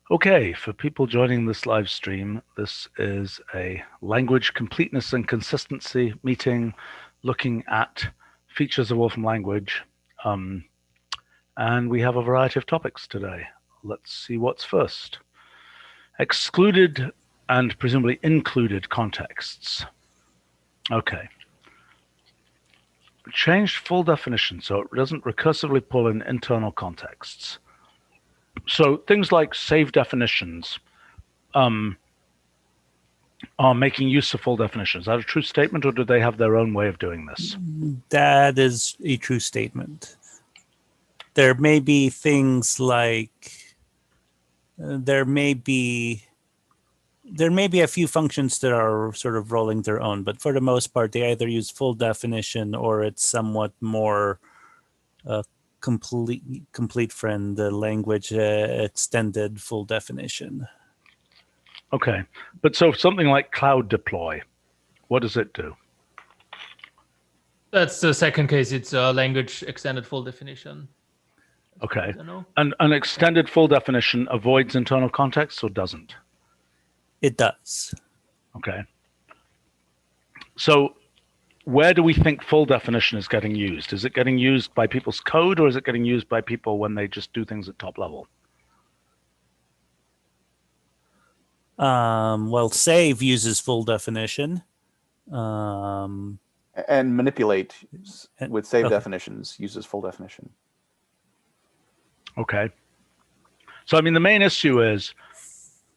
Okay, for people joining this live stream, this is a language completeness and consistency meeting looking at features of Wolfram language. And we have a variety of topics today. Let's see what's first. Excluded and presumably included contexts. Okay. Changed full definition so it doesn't recursively pull in internal contexts. So things like save definitions are making use of full definitions. Is that a true statement, or do they have their own way of doing this? That is a true statement. There may be things like there may be a few functions that are sort of rolling their own, but for the most part, they either use full definition or it's somewhat more complete friend, the language extended full definition. Okay, but so something like cloud deploy, what does it do? That's the second case. It's a language extended full definition. Okay, and an extended full definition avoids internal context or doesn't? It does. Okay. So where do we think full definition is getting used? Is it getting used by people's code, or is it getting used by people when they just do things at top level? Well, save uses full definition. And manipulate with save definitions uses full definition. Okay. So, I mean, the main issue is,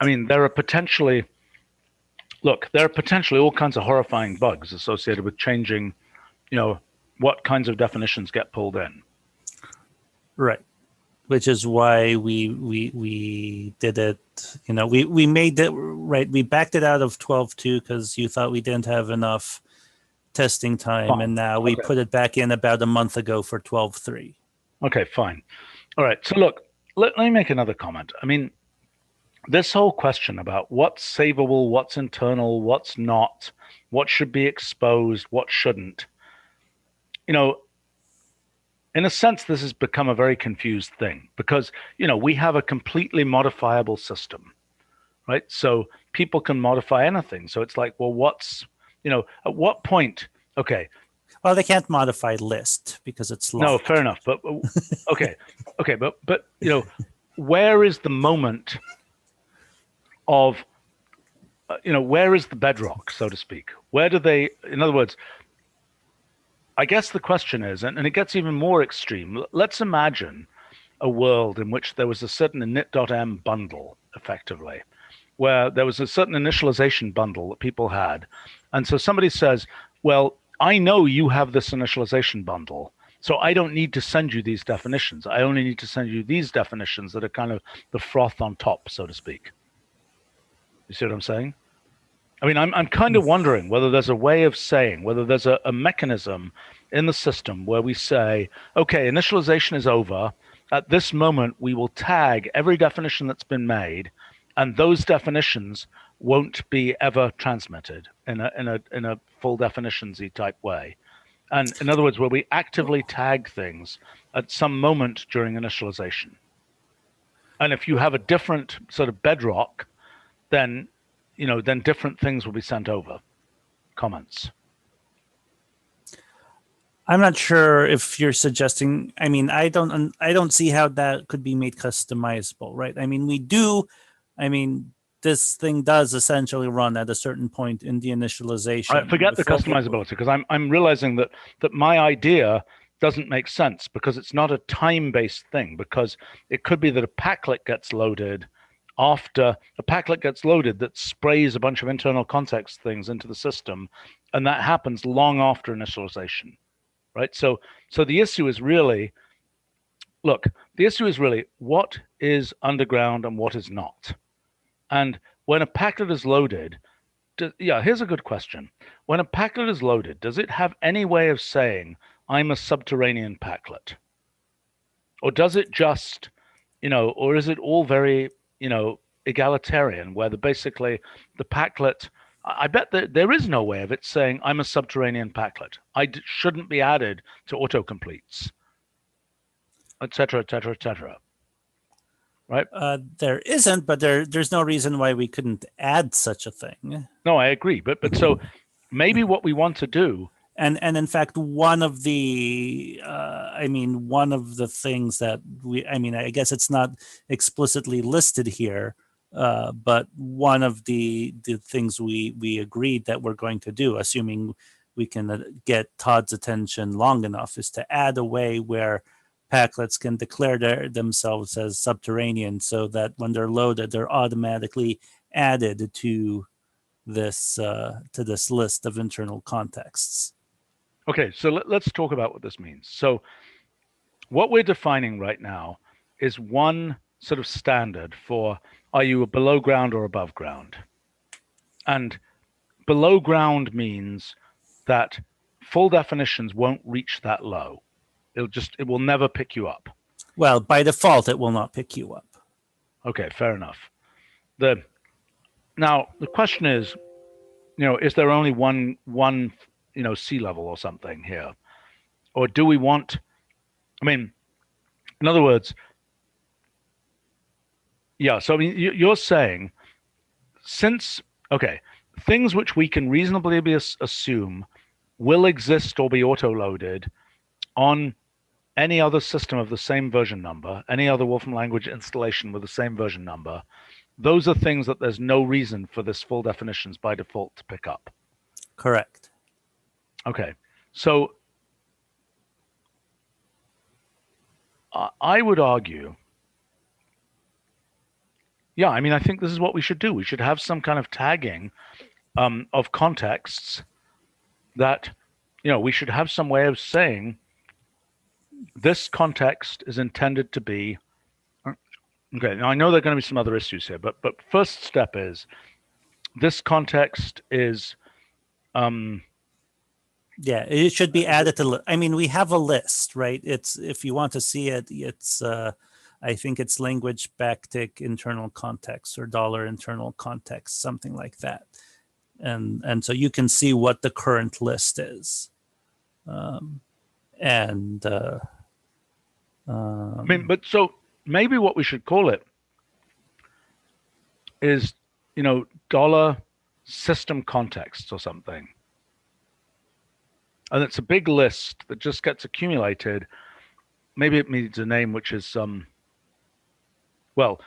I mean, there are potentially all kinds of horrifying bugs associated with changing, what kinds of definitions get pulled in. Right. Which is why we did it, we made it, right, we backed it out of 12.2 because you thought we didn't have enough testing time, fine. And now we put it back in about a month ago for 12.3. Okay, fine. All right, so look, let me make another comment. I mean, this whole question about what's savable, what's internal, what's not, what should be exposed, what shouldn't, in a sense, this has become a very confused thing because, we have a completely modifiable system, right? So people can modify anything. So it's like, well, at what point, okay. Well, they can't modify list because it's locked. No, fair enough. But okay, but where is the moment of, where is the bedrock, so to speak? Where do they, in other words, I guess the question is, and it gets even more extreme. Let's imagine a world in which there was a certain init.m bundle, effectively, where there was a certain initialization bundle that people had. And so somebody says, well, I know you have this initialization bundle, so I don't need to send you these definitions. I only need to send you these definitions that are kind of the froth on top, so to speak. You see what I'm saying? I mean, I'm kind of wondering whether there's a way of saying, whether there's a mechanism in the system where we say, okay, initialization is over. At this moment, we will tag every definition that's been made, and those definitions won't be ever transmitted in a full definitions-y type way. And in other words, where we actively tag things at some moment during initialization. And if you have a different sort of bedrock, then different things will be sent over. Comments? I'm not sure if you're suggesting, I mean, I don't see how that could be made customizable, right? I mean, this thing does essentially run at a certain point in the initialization. I forget the customizability, because I'm realizing that my idea doesn't make sense because it's not a time-based thing, because it could be that a packlet gets loaded after a packlet gets loaded that sprays a bunch of internal context things into the system, and that happens long after initialization, right? So the issue is really, what is underground and what is not. And when a packlet is loaded, here's a good question. When a packlet is loaded, does it have any way of saying, I'm a subterranean packlet? Or does it just, or is it all very, egalitarian, where basically the packlet, I bet that there is no way of it saying, I'm a subterranean packlet. Shouldn't be added to autocompletes, et cetera, et cetera, et cetera. right? There isn't, but there's no reason why we couldn't add such a thing. No, I agree. But so maybe what we want to do. And in fact, one of the things that I guess it's not explicitly listed here, but one of the things we agreed that we're going to do, assuming we can get Todd's attention long enough, is to add a way where packlets can declare themselves as subterranean, so that when they're loaded, they're automatically added to this list of internal contexts. Okay, so let's talk about what this means. So what we're defining right now is one sort of standard for, are you below ground or above ground? And below ground means that full definitions won't reach that low. It will never pick you up. Well, by default, it will not pick you up. Okay, fair enough. Now the question is, is there only one sea level or something here, or do we want? I mean, in other words, yeah. So I mean, you're saying, things which we can reasonably assume will exist or be auto-loaded on any other system of the same version number, any other Wolfram language installation with the same version number, those are things that there's no reason for this full definitions by default to pick up. Correct. Okay, so I would argue, yeah, I mean, I think this is what we should do. We should have some kind of tagging of contexts that, we should have some way of saying this context is intended to be, okay, now I know there are going to be some other issues here, but first step is, this context is, yeah, it should be added to. We have a list, right? It's, if you want to see it, it's I think it's language backtick internal context or $ internal context, something like that, and so you can see what the current list is, but so maybe what we should call it is, $ system context or something. And it's a big list that just gets accumulated. Maybe it needs a name which is well,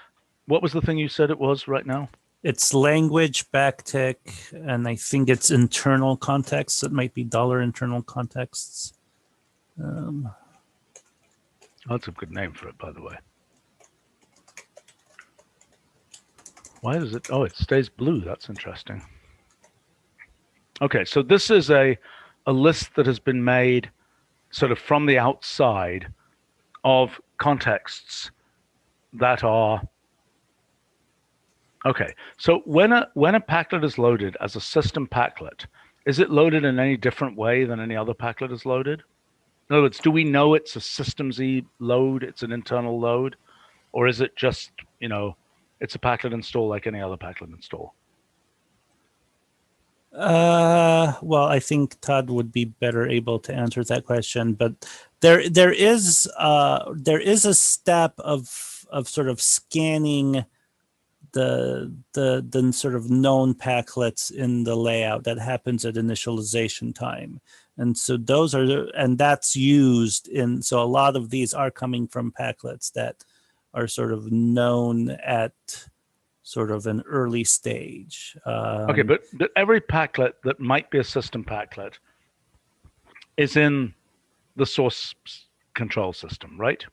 what was the thing you said it was right now? It's language backtick, and I think it's internal context. It might be $ internal contexts. That's a good name for it, by the way. Why does it? Oh, it stays blue. That's interesting. Okay, so this is a list that has been made sort of from the outside of contexts that are, okay, so when a packlet is loaded as a system packlet, is it loaded in any different way than any other packlet is loaded? In other words, do we know it's a systemz load, it's an internal load, or is it just, it's a packlet install like any other packlet install? Well, I think Todd would be better able to answer that question, but there is a step of sort of scanning the sort of known packlets in the layout that happens at initialization time. And so that's used in, so a lot of these are coming from packlets that are sort of known at sort of an early stage. Okay, but every packlet that might be a system packlet is in the source control system, right?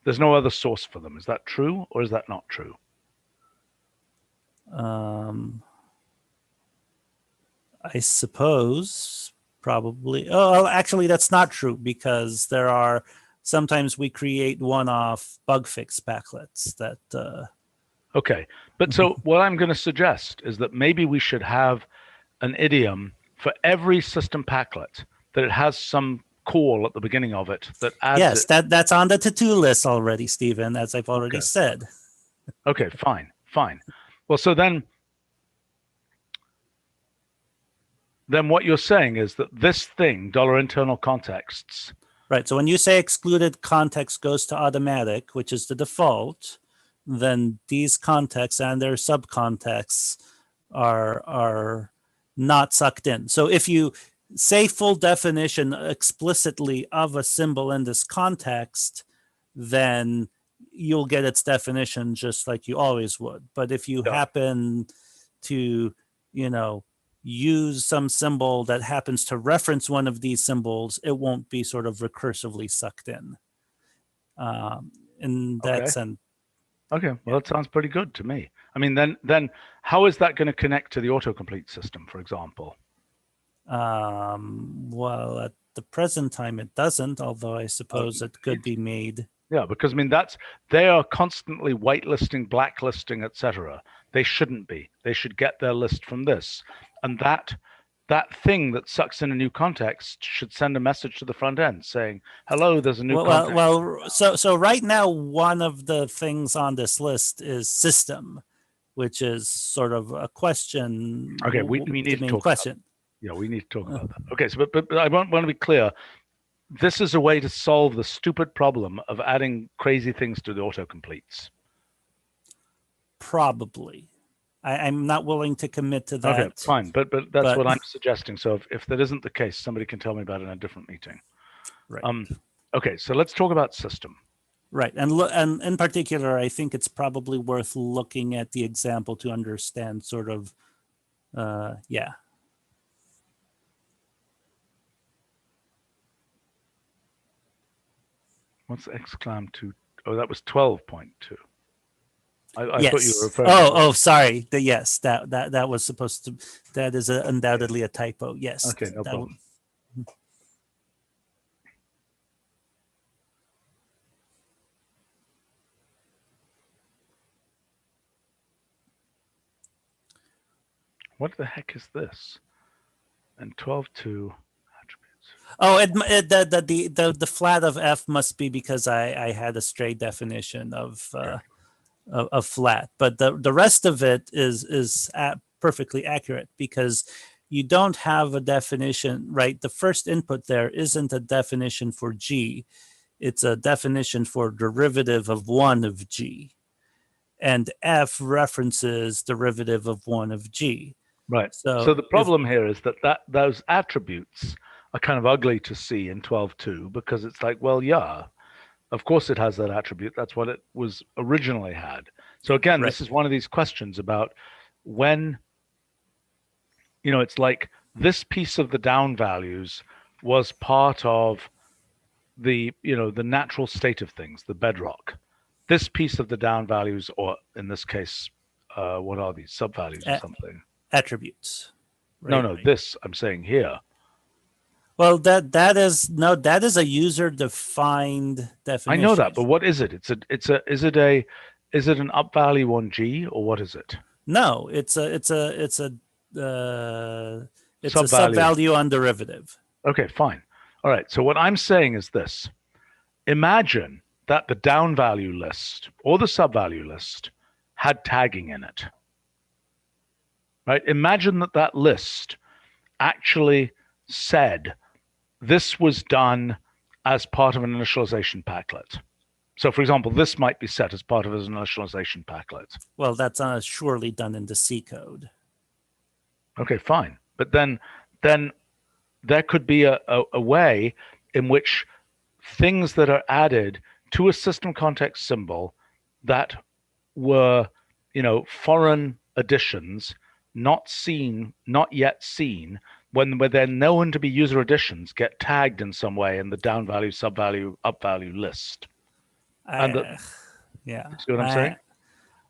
There's no other source for them. Is that true, or is that not true? I suppose probably. Oh, actually, that's not true, because there are sometimes we create one-off bug fix packlets that. Okay, but so what I'm going to suggest is that maybe we should have an idiom for every system packlet, that it has some call at the beginning of it that adds. Yes, that's on the to-do list already, Stephen, as I've already said. Okay, fine. Well, so then what you're saying is that this thing, $ internal contexts, Right. So when you say excluded context goes to automatic, which is the default, then these contexts and their subcontexts are not sucked in. So if you say full definition explicitly of a symbol in this context, then you'll get its definition just like you always would. But if you happen to, use some symbol that happens to reference one of these symbols, it won't be sort of recursively sucked in. In that sense. Okay, well, that sounds pretty good to me. I mean, then how is that going to connect to the autocomplete system, for example? Well, at the present time, it doesn't, although I suppose it could be made. Yeah, because I mean, they are constantly whitelisting, blacklisting, etc. They shouldn't be. They should get their list from this. And that thing that sucks in a new context should send a message to the front end saying, hello, there's a new context. So right now, one of the things on this list is system, which is sort of a question. Okay, we need to talk question. Yeah, we need to talk about that. Okay, so but I want to be clear. This is a way to solve the stupid problem of adding crazy things to the autocompletes. Probably. I'm not willing to commit to that. Okay, fine, but that's what I'm suggesting. So if that isn't the case, somebody can tell me about it in a different meeting. Right. Okay, so let's talk about system. Right, and in particular, I think it's probably worth looking at the example to understand sort of, What's exclam 2? Oh, that was 12.2. I yes. thought you were referring to sorry. Yes, that was supposed to. That is undoubtedly a typo. Yes. Okay, no problem. What the heck is this? And 12.2 attributes. Oh, the flat of F must be because I had a stray definition of flat, but the rest of it is perfectly accurate because you don't have a definition, right? The first input there isn't a definition for G, it's a definition for derivative of 1 of G, and F references derivative of 1 of G. Right. So the problem here is that those attributes are kind of ugly to see in 12.2 because it's like, well, yeah, of course it has that attribute. That's what it was originally had. So again, This is one of these questions about when, it's like this piece of the down values was part of the, the natural state of things, the bedrock. This piece of the down values, or in this case, what are these, subvalues or something? Attributes. Right? No, this I'm saying here. Well, that is a user defined definition. I know that, but what is it? Is it an up value on G or what is it? No, it's a sub-value on derivative. Okay, fine. All right. So what I'm saying is this: imagine that the down value list or the sub-value list had tagging in it. Right? Imagine that list actually said this was done as part of an initialization packlet. So, for example, this might be set as part of an initialization packlet. Well, that's surely done in the C code. Okay, fine. But then there could be a way in which things that are added to a system context symbol that were, foreign additions, not yet seen, when they're known to be user additions, get tagged in some way in the down value, sub value, up value list. Yeah. See what I'm saying?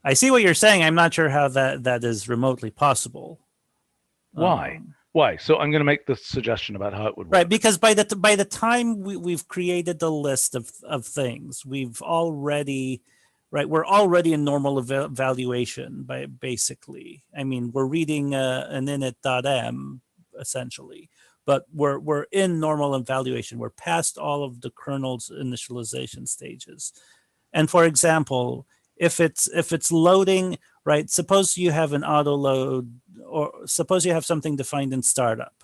I see what you're saying. I'm not sure how that is remotely possible. Why? Why? So I'm going to make the suggestion about how it would work. Right, because by the time we've created the list of things, we're already in normal evaluation basically. I mean, we're reading an init.m essentially, but we're in normal evaluation. We're past all of the kernel's initialization stages. And for example, if it's loading, right? Suppose you have an auto load, or suppose you have something defined in startup,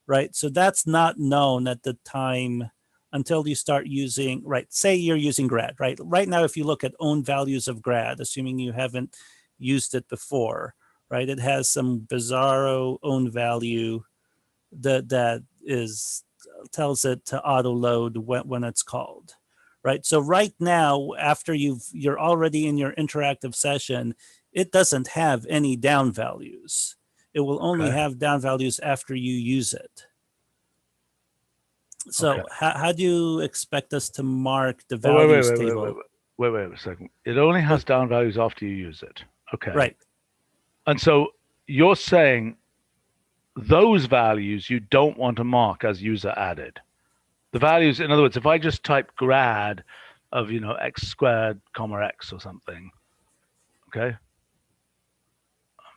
right? So that's not known at the time until you start using, right, say you're using grad, right? Right now, if you look at own values of grad, assuming you haven't used it before, right, it has some bizarro own value that tells it to auto load when it's called, right? So right now, after you're already in your interactive session, it doesn't have any down values. It will only have down values after you use it. So how do you expect us to mark the values table? Wait a second. It only has down values after you use it. Okay. Right. And so you're saying those values you don't want to mark as user added. The values, in other words, if I just type grad of, x squared comma x or something, okay?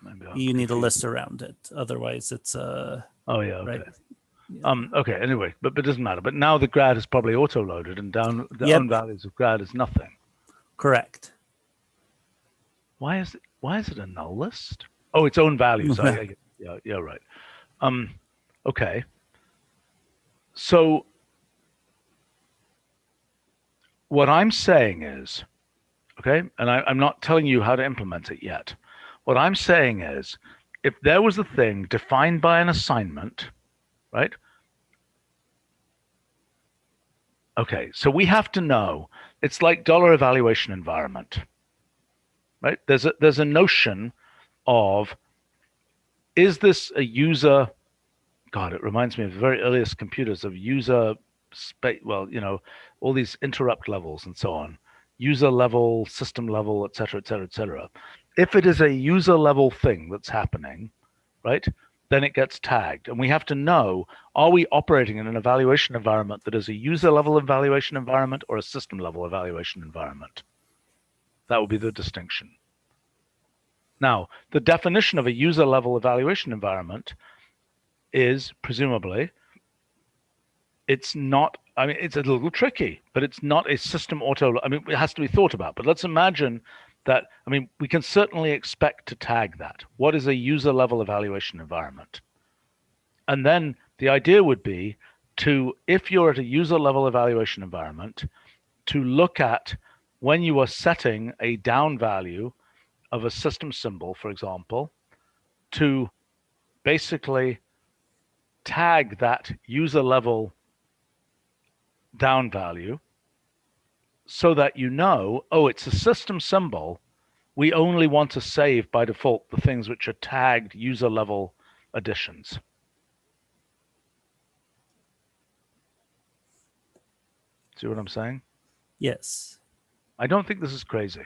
Maybe you need a list around it. Otherwise, it's oh yeah, okay. Right. Yeah. Okay. Anyway, but it doesn't matter. But now the grad is probably auto-loaded, and down the own values of grad is nothing. Correct. Why is it a null list? Oh, its own values. Yeah, right. Okay. So what I'm saying is, okay, and I'm not telling you how to implement it yet. What I'm saying is, if there was a thing defined by an assignment, right? Okay, so we have to know, it's like dollar evaluation environment, right? There's a notion of, is this a user, God, it reminds me of the very earliest computers of user space, well, all these interrupt levels and so on, user level, system level, et cetera, et cetera, et cetera. If it is a user level thing that's happening, right, then it gets tagged. And we have to know, are we operating in an evaluation environment that is a user level evaluation environment or a system level evaluation environment? That would be the distinction. Now, the definition of a user level evaluation environment is presumably, it's not, I mean, it's a little tricky, but it's not a system auto, I mean, it has to be thought about. But let's imagine that, I mean, we can certainly expect to tag that. What is a user level evaluation environment? And then the idea would be to, if you're at a user level evaluation environment, to look at when you are setting a down value of a system symbol, for example, to basically tag that user level down value so that you know, oh, it's a system symbol. We only want to save by default the things which are tagged user level additions. See what I'm saying? Yes. I don't think this is crazy.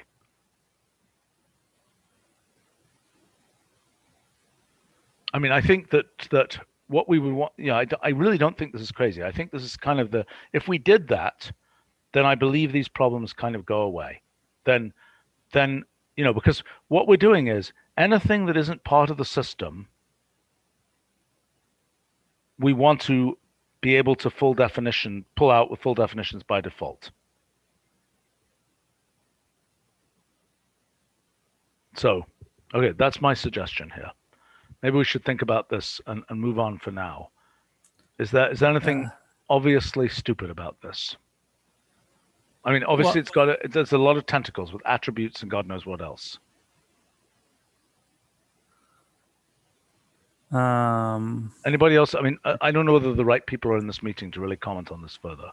I mean, I think that what we would want, I really don't think this is crazy. I think this is kind of if we did that, then I believe these problems kind of go away. Then, because what we're doing is anything that isn't part of the system, we want to be able to pull out with full definitions by default. So, okay, that's my suggestion here. Maybe we should think about this and move on for now. Is there anything obviously stupid about this? I mean, obviously there's a lot of tentacles with attributes and God knows what else. Anybody else? I mean, I don't know whether the right people are in this meeting to really comment on this further.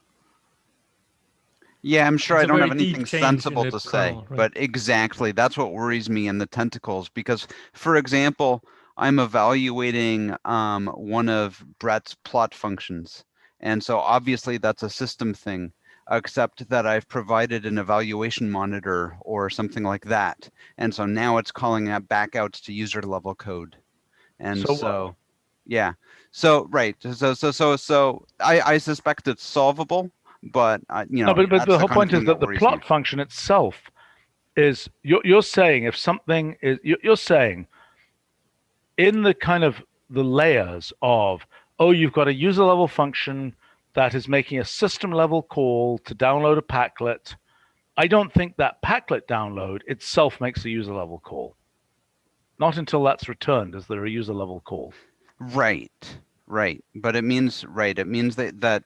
Yeah, I'm sure I It's a don't very have deep anything change in sensible the to say, kernel, right? but exactly, that's what worries me in the tentacles. Because, for example, I'm evaluating one of Brett's plot functions, and so obviously that's a system thing, except that I've provided an evaluation monitor or something like that, and so now it's calling that back out to user level code, and so yeah, so right, so I suspect it's solvable. But no, but the whole point is that the plot function itself is you're saying if something is you're saying in the kind of the layers of, oh, you've got a user level function that is making a system level call to download a packlet. I don't think that packlet download itself makes a user level call. Not until that's returned is there a user level call. Right. But it means it means that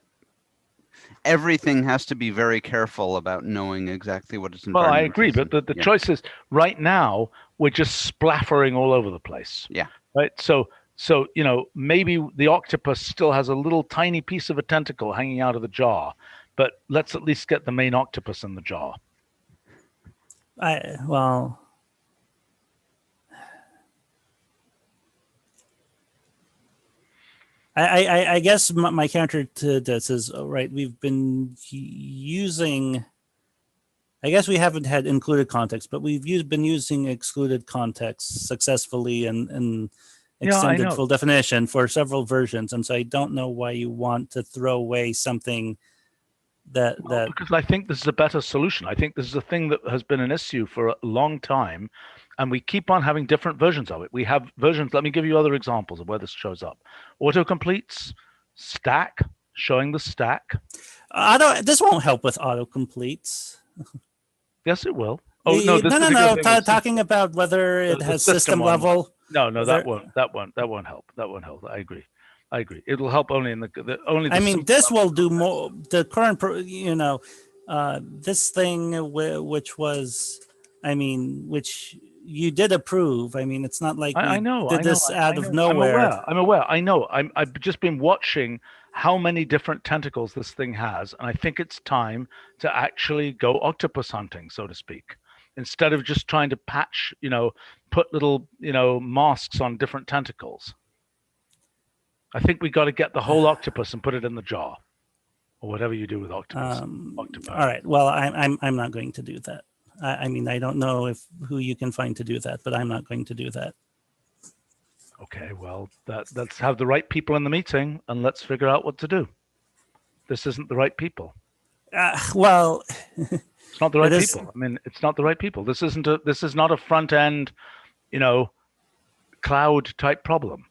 everything has to be very careful about knowing exactly what its Well, I environment agree, is. but the Yeah. choice is right now we're just splattering all over the place. Yeah. Right. So maybe the octopus still has a little tiny piece of a tentacle hanging out of the jar, but let's at least get the main octopus in the jar. Well, I guess my counter to this is, right, we've been using, I guess we haven't had included context, but we've been using excluded context successfully and extended full definition for several versions. And so I don't know why you want to throw away something because I think this is a better solution. I think this is a thing that has been an issue for a long time, and we keep on having different versions of it. We have versions. Let me give you other examples of where this shows up. Autocompletes, stack, showing the stack. This won't help with autocompletes. Yes, it will. Oh no! No. Talking about whether it has system level. No, that won't help. That won't help. I agree. It'll help only in this will do more. The current, this thing which was, which you did approve. It's not like I know. did this out of nowhere. I'm aware. I know. I've just been watching how many different tentacles this thing has, and I think it's time to actually go octopus hunting, so to speak, instead of just trying to patch, put little, masks on different tentacles. I think we got to get the whole octopus and put it in the jar, or whatever you do with octopus. All right. Well, I'm not going to do that. I don't know who you can find to do that, but I'm not going to do that. Okay. Well, let's have the right people in the meeting, and let's figure out what to do. This isn't the right people. Well, it's not the right people. It's not the right people. This is not a front end, cloud type problem.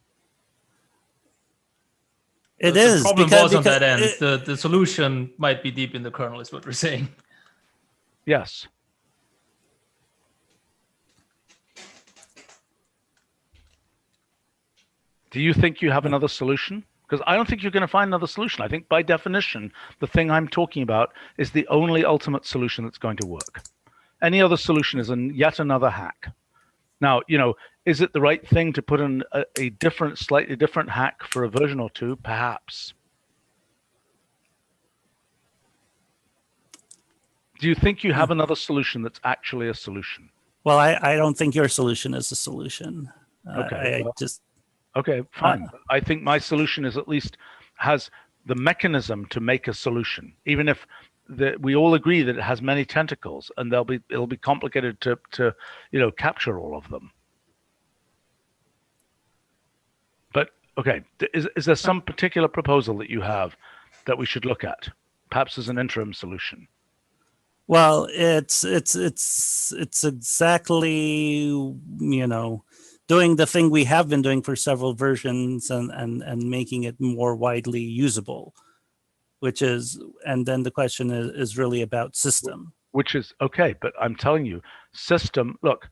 It is. The problem was on that end. The solution might be deep in the kernel, is what we're saying. Yes. Do you think you have another solution? Because I don't think you're going to find another solution. I think by definition, the thing I'm talking about is the only ultimate solution that's going to work. Any other solution is yet another hack. Now, is it the right thing to put in a slightly different hack for a version or two? Perhaps. Do you think you have another solution that's actually a solution? Well, I don't think your solution is a solution. Okay. Okay, fine. I think my solution is at least has the mechanism to make a solution, even if we all agree that it has many tentacles, and it'll be complicated to capture all of them. But okay, is there some particular proposal that you have that we should look at, perhaps as an interim solution? Well, it's exactly doing the thing we have been doing for several versions and making it more widely usable, and then the question is really about system. Which is okay, but I'm telling you, system, look.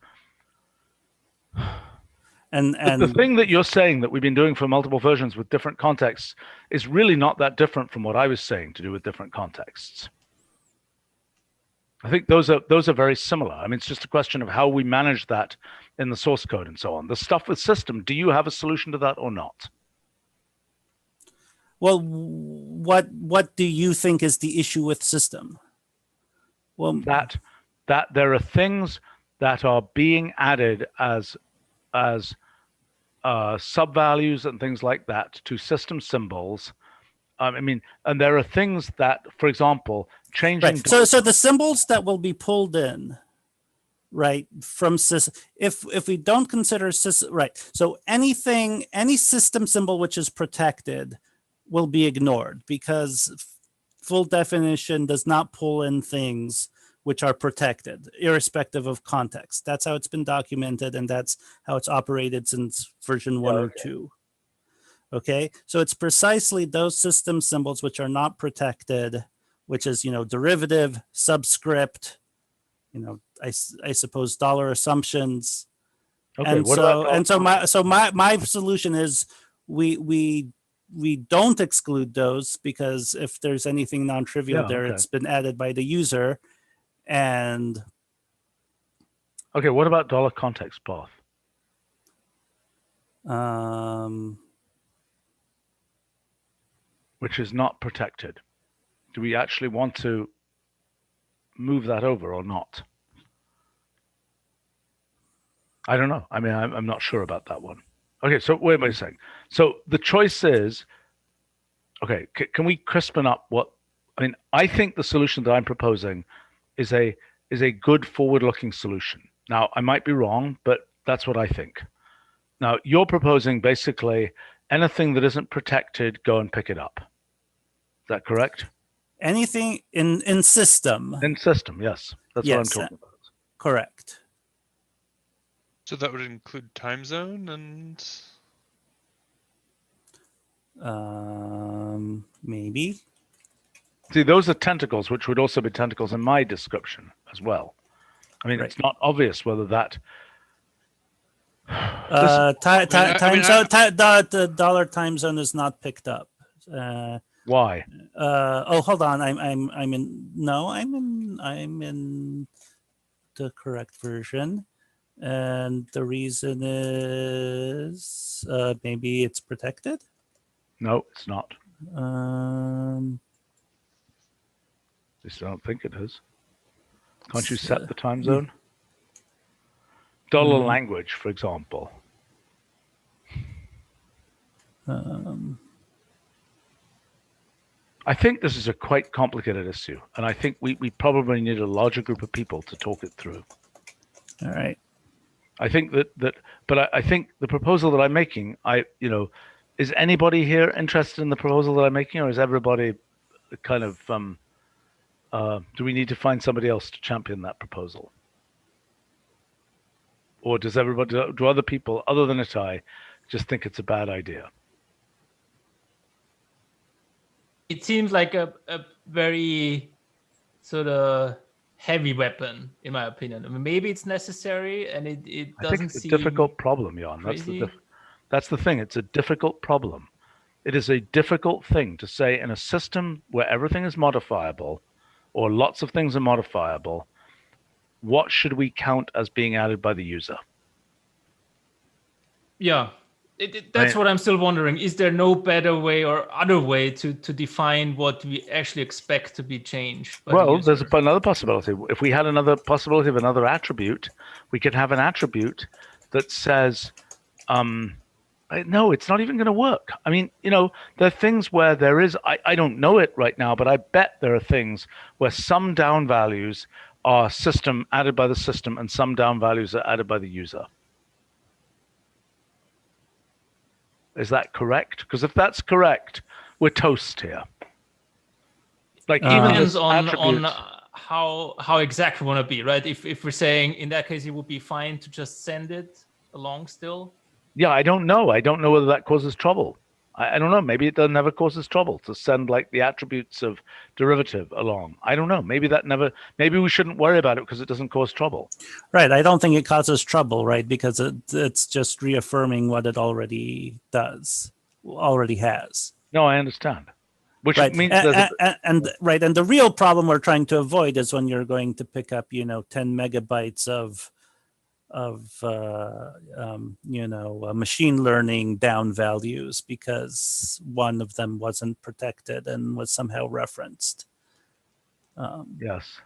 And the thing that you're saying that we've been doing for multiple versions with different contexts is really not that different from what I was saying to do with different contexts. I think those are very similar. It's just a question of how we manage that in the source code and so on. The stuff with system, do you have a solution to that or not? Well, what do you think is the issue with system? Well, that there are things that are being added as subvalues and things like that to system symbols. And there are things that, for example, changing. Right. So the symbols that will be pulled in, right, from system, if we don't consider system, right. So any system symbol which is protected will be ignored because full definition does not pull in things which are protected, irrespective of context. That's how it's been documented, and that's how it's operated since version 1 or 2. Okay, so it's precisely those system symbols which are not protected, which is, derivative, subscript, I suppose dollar assumptions. Okay, my solution is we we don't exclude those because if there's anything non-trivial Yeah, there, okay. it's been added by the user. And Okay, what about $context path? Which is not protected. Do we actually want to move that over or not? I don't know. I mean, I'm not sure about that one. Okay, so wait a second. So the choice is, okay, can we crispen up what, I mean, I think the solution that I'm proposing is a good forward-looking solution. Now, I might be wrong, but that's what I think. Now, you're proposing basically anything that isn't protected, go and pick it up. Is that correct? anything in system. In system, yes. That's what I'm talking about. Correct. So that would include time zone and Maybe. See, those are tentacles, which would also be tentacles in my description as well. I mean, Right. it's not obvious whether that. The dollar time zone is not picked up. Why? Oh, hold on. I'm in the correct version, and the reason is maybe it's protected. No, it's not. Um, At least I don't think it is. Can't you set the time zone? Dollar language, for example. I think this is a quite complicated issue, and I think we probably need a larger group of people to talk it through. all right. I think but I think the proposal that I'm making, is anybody here interested in the proposal that I'm making, or is everybody kind of, do we need to find somebody else to champion that proposal? Or do other people, other than Itai, just think it's a bad idea? It seems like a very sort of heavy weapon, in my opinion. I mean, maybe it's necessary, and it doesn't I think it's a seem difficult problem, Jan. crazy. That's the thing. It's a difficult problem. It is a difficult thing to say in a system where everything is modifiable, or lots of things are modifiable, what should we count as being added by the user? Yeah, that's what I'm still wondering. Is there no better way or other way to define what we actually expect to be changed? Well, there's another possibility. If we had another possibility of another attribute, we could have an attribute that says, no, it's not even going to work. I mean, there are things where there is, I don't know it right now, but I bet there are things where some down values are added by the system and some down values are added by the user. Is that correct? Because if that's correct, we're toast here. Like even depends on how exact we want to be, right? If we're saying in that case it would be fine to just send it along still. Yeah, I don't know. I don't know whether that causes trouble. I don't know. Maybe it never causes trouble to send like the attributes of derivative along. I don't know. Maybe we shouldn't worry about it because it doesn't cause trouble. Right. I don't think it causes trouble, right? Because it's just reaffirming what it already has. No, I understand. Which right. means and the real problem we're trying to avoid is when you're going to pick up, 10 megabytes of machine learning down values because one of them wasn't protected and was somehow referenced. Yes.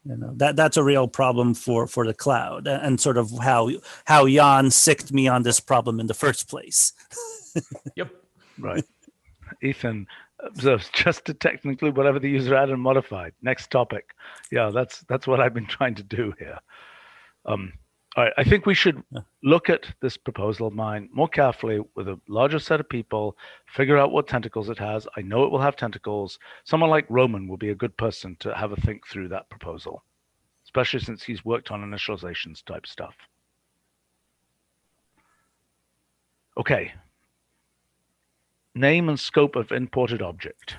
That's a real problem for the cloud, and sort of how Jan sicked me on this problem in the first place. Yep. Right. Ethan observes just to technically whatever the user added and modified. Next topic. Yeah, that's what I've been trying to do here. All right, I think we should look at this proposal of mine more carefully with a larger set of people, figure out what tentacles it has. I know it will have tentacles. Someone like Roman will be a good person to have a think through that proposal, especially since he's worked on initializations type stuff. Okay. Name and scope of imported object.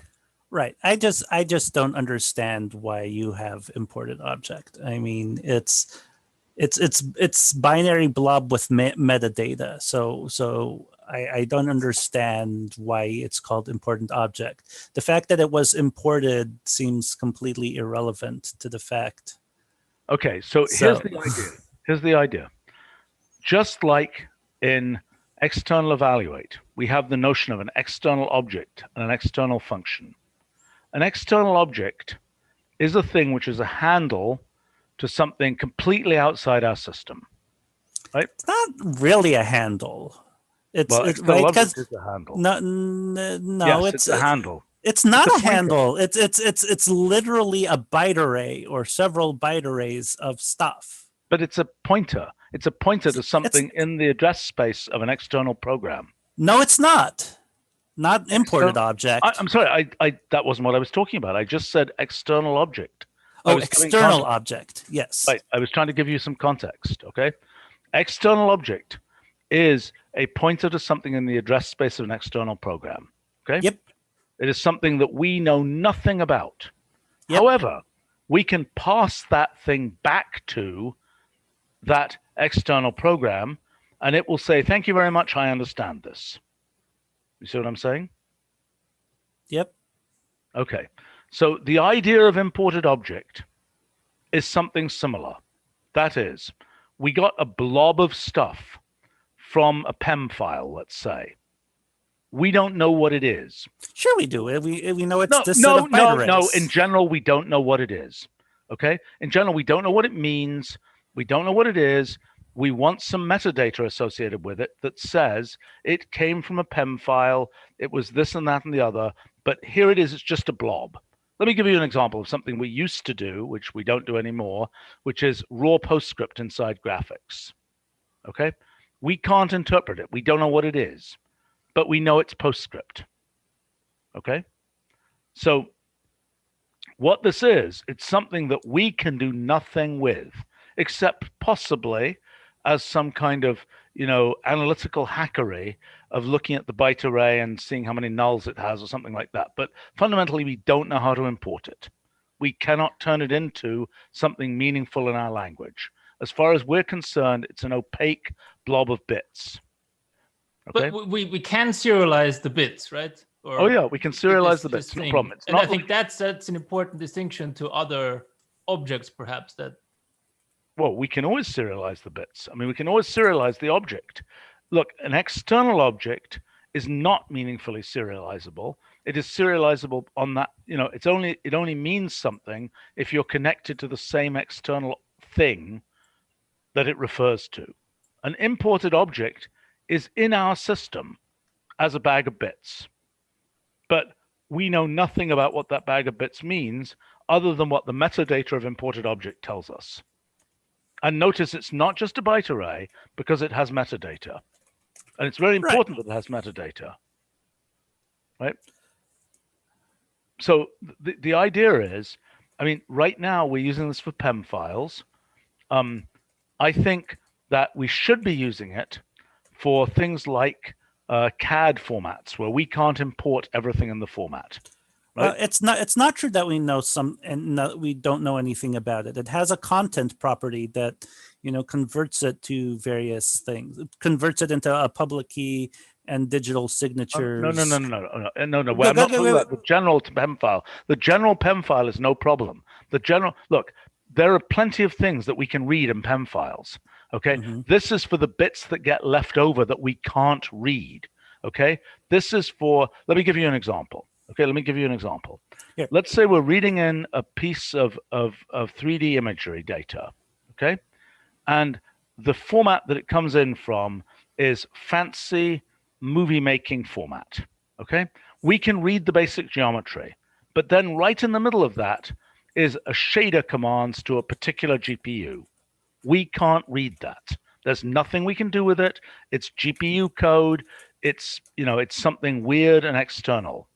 Right. I just don't understand why you have imported object. I mean, it's binary blob with metadata. So I don't understand why it's called important object. The fact that it was imported seems completely irrelevant to the fact. Okay, so here's the idea. Here's the idea. Just like in external evaluate, we have the notion of an external object and an external function. An external object is a thing which is a handle to something completely outside our system, right? It's not really a handle. It's external right, object is a handle. No, yes, it's a handle. It's not It's a handle. It's literally a byte array or several byte arrays of stuff. But it's a pointer. It's a pointer to something in the address space of an external program. No, it's not. Not imported object. I'm sorry, I that wasn't what I was talking about. I just said external object. Oh, external object. Yes. Right. I was trying to give you some context. Okay. External object is a pointer to something in the address space of an external program. Okay. Yep. It is something that we know nothing about. Yep. However, we can pass that thing back to that external program, and it will say, "Thank you very much. I understand this." You see what I'm saying? Yep. Okay. So the idea of imported object is something similar. That is, we got a blob of stuff from a PEM file, let's say. We don't know what it is. Sure we do. We know it's this set of byte arrays. No. In general, we don't know what it is. Okay? In general, we don't know what it means. We don't know what it is. We want some metadata associated with it that says it came from a PEM file. It was this and that and the other. But here it is. It's just a blob. Let me give you an example of something we used to do, which we don't do anymore, which is raw PostScript inside graphics. Okay? We can't interpret it. We don't know what it is, but we know it's PostScript. Okay? So what this is, it's something that we can do nothing with, except possibly as some kind of, analytical hackery of looking at the byte array and seeing how many nulls it has or something like that. But fundamentally, we don't know how to import it. We cannot turn it into something meaningful in our language. As far as we're concerned, it's an opaque blob of bits. Okay? But we can serialize the bits, right? Or yeah, we can serialize the bits. No problem. And I think that's an important distinction to other objects, perhaps, that. Well, we can always serialize the bits. I mean, we can always serialize the object. Look, an external object is not meaningfully serializable. It is serializable on that, it only means something if you're connected to the same external thing that it refers to. An imported object is in our system as a bag of bits. But we know nothing about what that bag of bits means other than what the metadata of imported object tells us. And notice it's not just a byte array because it has metadata. And it's very important that it has metadata. Right? So the idea is, right now we're using this for PEM files. I think that we should be using it for things like CAD formats where we can't import everything in the format. Right? It's not true that we know we don't know anything about it. It has a content property that converts it to various things. It converts it into a public key and digital signatures. No. I'm not talking about the general PEM file. The general PEM file is no problem. Look, there are plenty of things that we can read in PEM files. Okay, This is for the bits that get left over that we can't read. Okay, this is for. Let me give you an example. Okay, let me give you an example. Yeah. Let's say we're reading in a piece of 3D imagery data, okay? And the format that it comes in from is fancy movie-making format, okay? We can read the basic geometry, but then right in the middle of that is a shader commands to a particular GPU. We can't read that. There's nothing we can do with it. It's GPU code. It's something weird and external.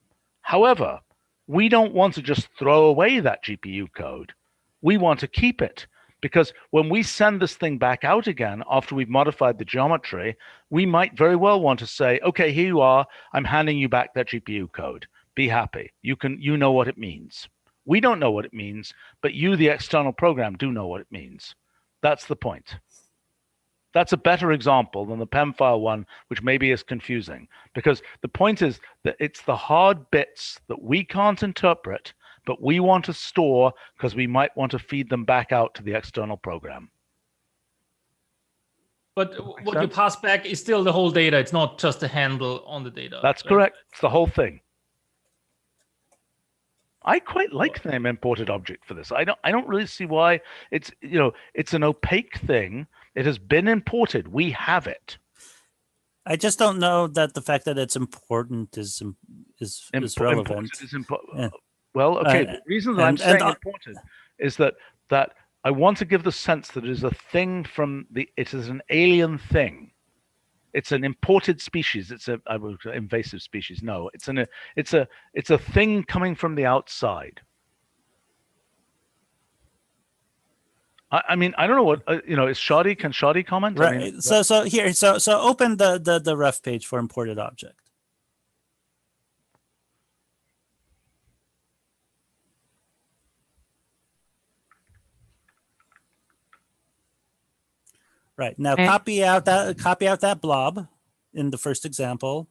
However, we don't want to just throw away that GPU code. We want to keep it because when we send this thing back out again after we've modified the geometry, we might very well want to say, okay, here you are. I'm handing you back that GPU code. Be happy. You know what it means. We don't know what it means, but you, the external program, do know what it means. That's the point. That's a better example than the PEM file one, which maybe is confusing, because the point is that it's the hard bits that we can't interpret, but we want to store because we might want to feed them back out to the external program. But what you pass back is still the whole data. It's not just a handle on the data. That's correct. It's the whole thing. I quite like the name imported object for this. I don't really see why. It's it's an opaque thing. It has been imported. We have it. I just don't know that the fact that it's important is relevant. Yeah. Well, okay. The reason that I'm saying important is that I want to give the sense that it is a thing it is an alien thing. It's an imported species. It's an invasive species. No, it's a thing coming from the outside. I mean, I don't know what is Shadi. Can Shadi comment? Right. I mean, so open the ref page for imported object. Right, now copy out that blob in the first example.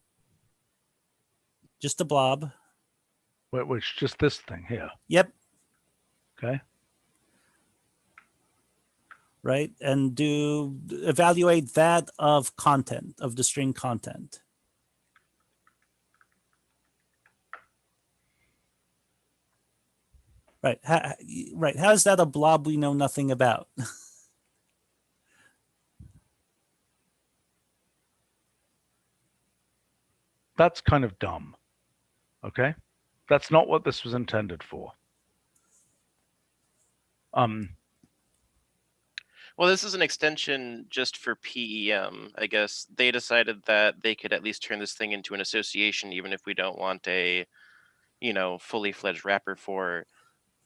Just the blob. Which just this thing here. Yep. Okay. Right, and evaluate that of content, of the string content. Right, how is that a blob we know nothing about? That's kind of dumb. Okay, that's not what this was intended for. Well, this is an extension just for PEM. I guess they decided that they could at least turn this thing into an association, even if we don't want a, fully fledged wrapper for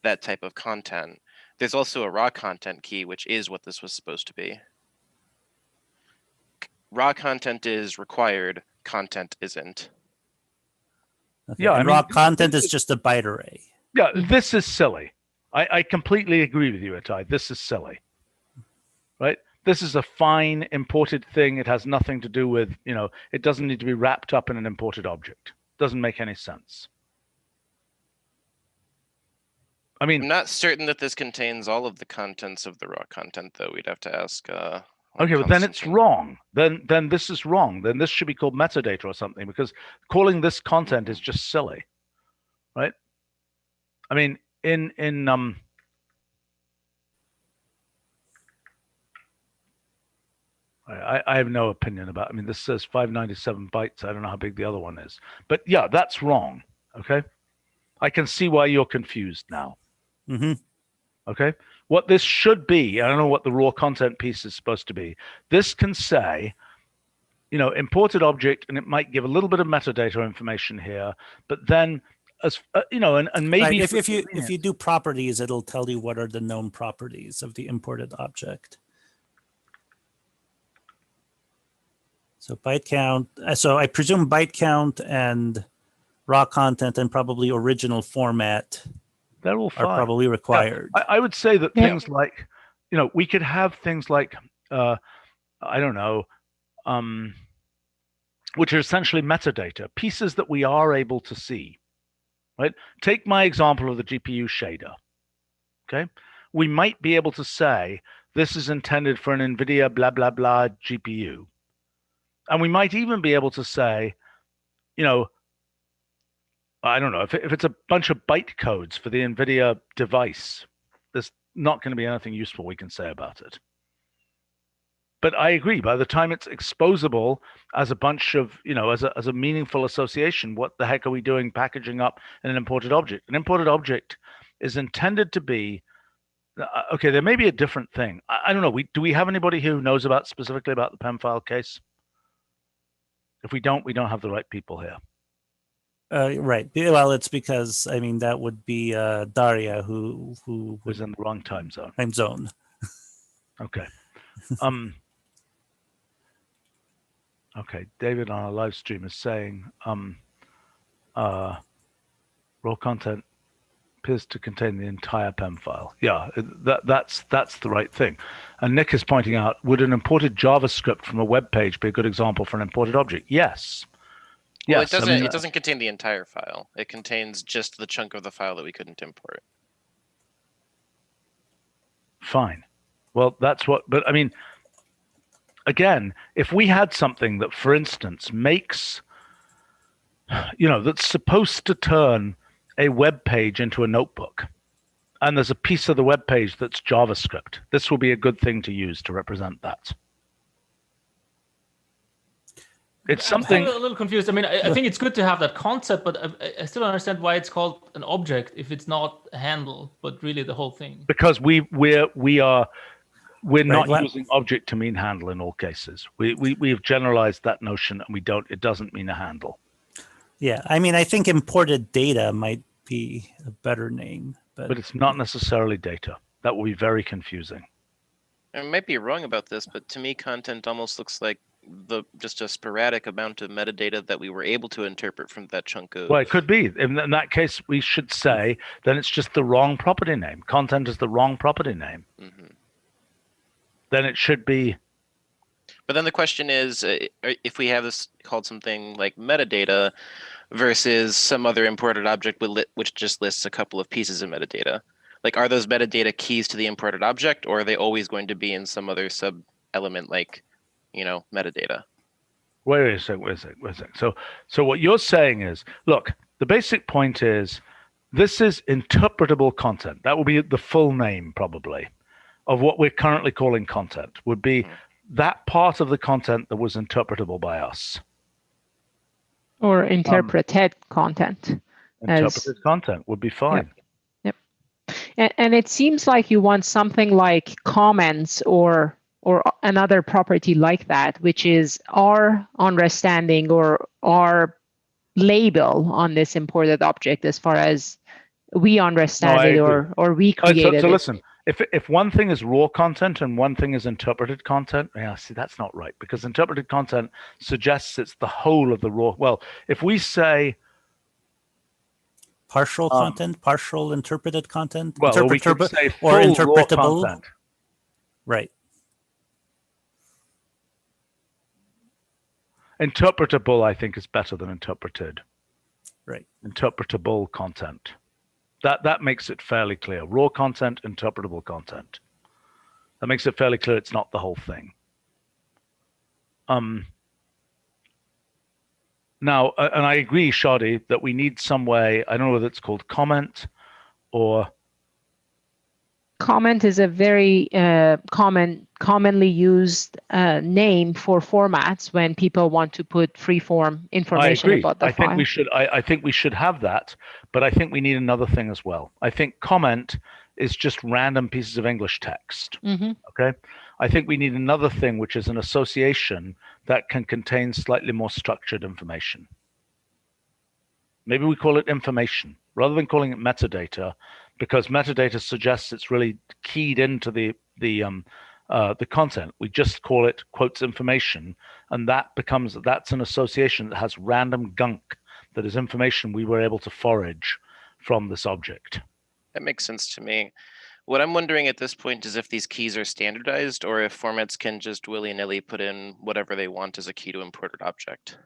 that type of content. There's also a raw content key, which is what this was supposed to be. Raw content is required, content isn't. Okay. Yeah, raw content is just a byte array. Yeah, this is silly. I completely agree with you, Itai. This is silly. Right? This is a fine imported thing. It has nothing to do with, it doesn't need to be wrapped up in an imported object. Doesn't make any sense. I mean, I'm not certain that this contains all of the contents of the raw content, though. We'd have to ask. Okay, but then it's wrong. Then this is wrong. Then this should be called metadata or something, because calling this content is just silly, right? I mean, I have no opinion about. I mean, this says 597 bytes. I don't know how big the other one is, but yeah, that's wrong. Okay, I can see why you're confused now. Mm-hmm. Okay, what this should be, I don't know what the raw content piece is supposed to be. This can say, imported object, and it might give a little bit of metadata information here, but then as and maybe right. if you do properties, it'll tell you what are the known properties of the imported object. So byte count. So I presume byte count and raw content and probably original format. They're all fine. Are probably required. Yeah, I would say that things like, we could have things like, I don't know, which are essentially metadata, pieces that we are able to see, right? Take my example of the GPU shader, okay? We might be able to say, this is intended for an NVIDIA blah, blah, blah GPU. And we might even be able to say, I don't know, if it's a bunch of byte codes for the NVIDIA device, there's not going to be anything useful we can say about it. But I agree, by the time it's exposable as a bunch of, as a meaningful association, what the heck are we doing packaging up in an imported object? An imported object is intended to be, okay, there may be a different thing. I don't know, do we have anybody who knows specifically about the PEM file case? If we don't have the right people here. Right. Well, it's because that would be Daria who was in the wrong time zone. Okay. Okay. David on our live stream is saying raw content appears to contain the entire PEM file. Yeah, that's the right thing. And Nick is pointing out, would an imported JavaScript from a web page be a good example for an imported object? Yes. Well, Yes, it doesn't contain the entire file. It contains just the chunk of the file that we couldn't import. Fine. Well, that's what, but I mean, again, if we had something that, for instance, makes, that's supposed to turn a web page into a notebook, and there's a piece of the web page that's JavaScript, this will be a good thing to use to represent that. It's something. I'm a little confused. I mean, I think it's good to have that concept, but I still don't understand why it's called an object if it's not a handle, but really the whole thing. Because we're not using object to mean handle in all cases. We've generalized that notion, and it doesn't mean a handle. Yeah, I mean, I think imported data might be a better name, but it's not necessarily data. That will be very confusing. I might be wrong about this, but to me, content almost looks like just a sporadic amount of metadata that we were able to interpret from that chunk of. Well, it could be. In that case, we should say then it's just the wrong property name. Content is the wrong property name. Mm-hmm. Then it should be. But then the question is, if we have this called something like metadata versus some other imported object which just lists a couple of pieces of metadata, like are those metadata keys to the imported object, or are they always going to be in some other sub element like, metadata? Wait a second. So what you're saying is, look, the basic point is, this is interpretable content. That will be the full name probably of what we're currently calling content, would be that part of the content that was interpretable by us. Or interpreted content. Interpreted content would be fine. Yep. And it seems like you want something like comments or another property like that, which is our understanding or our label on this imported object as far as we understand it or we created it. So listen, if one thing is raw content and one thing is interpreted content, see, that's not right, because interpreted content suggests it's the whole of the raw. Well, if we say partial content, partial interpreted content, well, or we could say full or interpretable raw content. Right. Interpretable, I think, is better than interpreted. Right. Interpretable content. That makes it fairly clear. Raw content, interpretable content. That makes it fairly clear it's not the whole thing. Now, and I agree, Shadi, that we need some way, I don't know whether it's called comment or... Comment is a very commonly used name for formats when people want to put free-form information about the file. I think we should have that, but I think we need another thing as well. I think comment is just random pieces of English text. Mm-hmm. Okay, I think we need another thing, which is an association that can contain slightly more structured information. Maybe we call it information rather than calling it metadata, because metadata suggests it's really keyed into the content. We just call it quotes information, and that's an association that has random gunk that is information we were able to forage from this object. That makes sense to me. What I'm wondering at this point is if these keys are standardized, or if formats can just willy-nilly put in whatever they want as a key to imported object.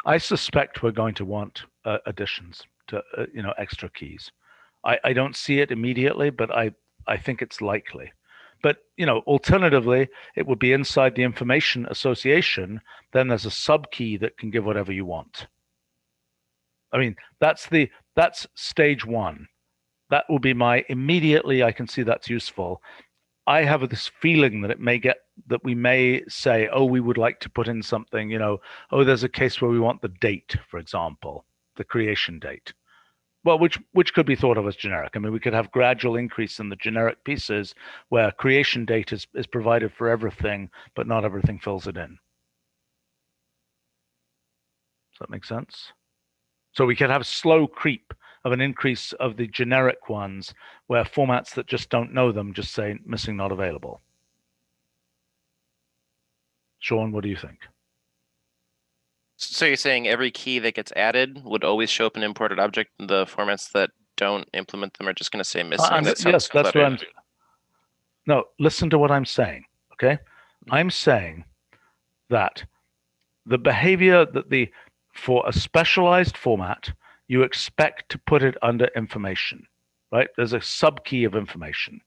I suspect we're going to want additions to extra keys. I don't see it immediately, but I think it's likely. But alternatively, it would be inside the information association. Then there's a sub key that can give whatever you want. I mean, that's stage one. That will be immediately. I can see that's useful. I have this feeling that we may say, oh, we would like to put in something. There's a case where we want the date, for example, the creation date. Well, which could be thought of as generic. I mean, we could have gradual increase in the generic pieces where creation date is provided for everything, but not everything fills it in. Does that make sense? So we could have slow creep of an increase of the generic ones where formats that just don't know them just say missing, not available. Sean, what do you think? So you're saying every key that gets added would always show up in imported object in the formats that don't implement them are just going to say missing. That sounds yes, that's what I'm. cluttered. No, listen to what I'm saying. Okay, I'm saying that the behavior that for a specialized format, you expect to put it under information, right? There's a subkey of information.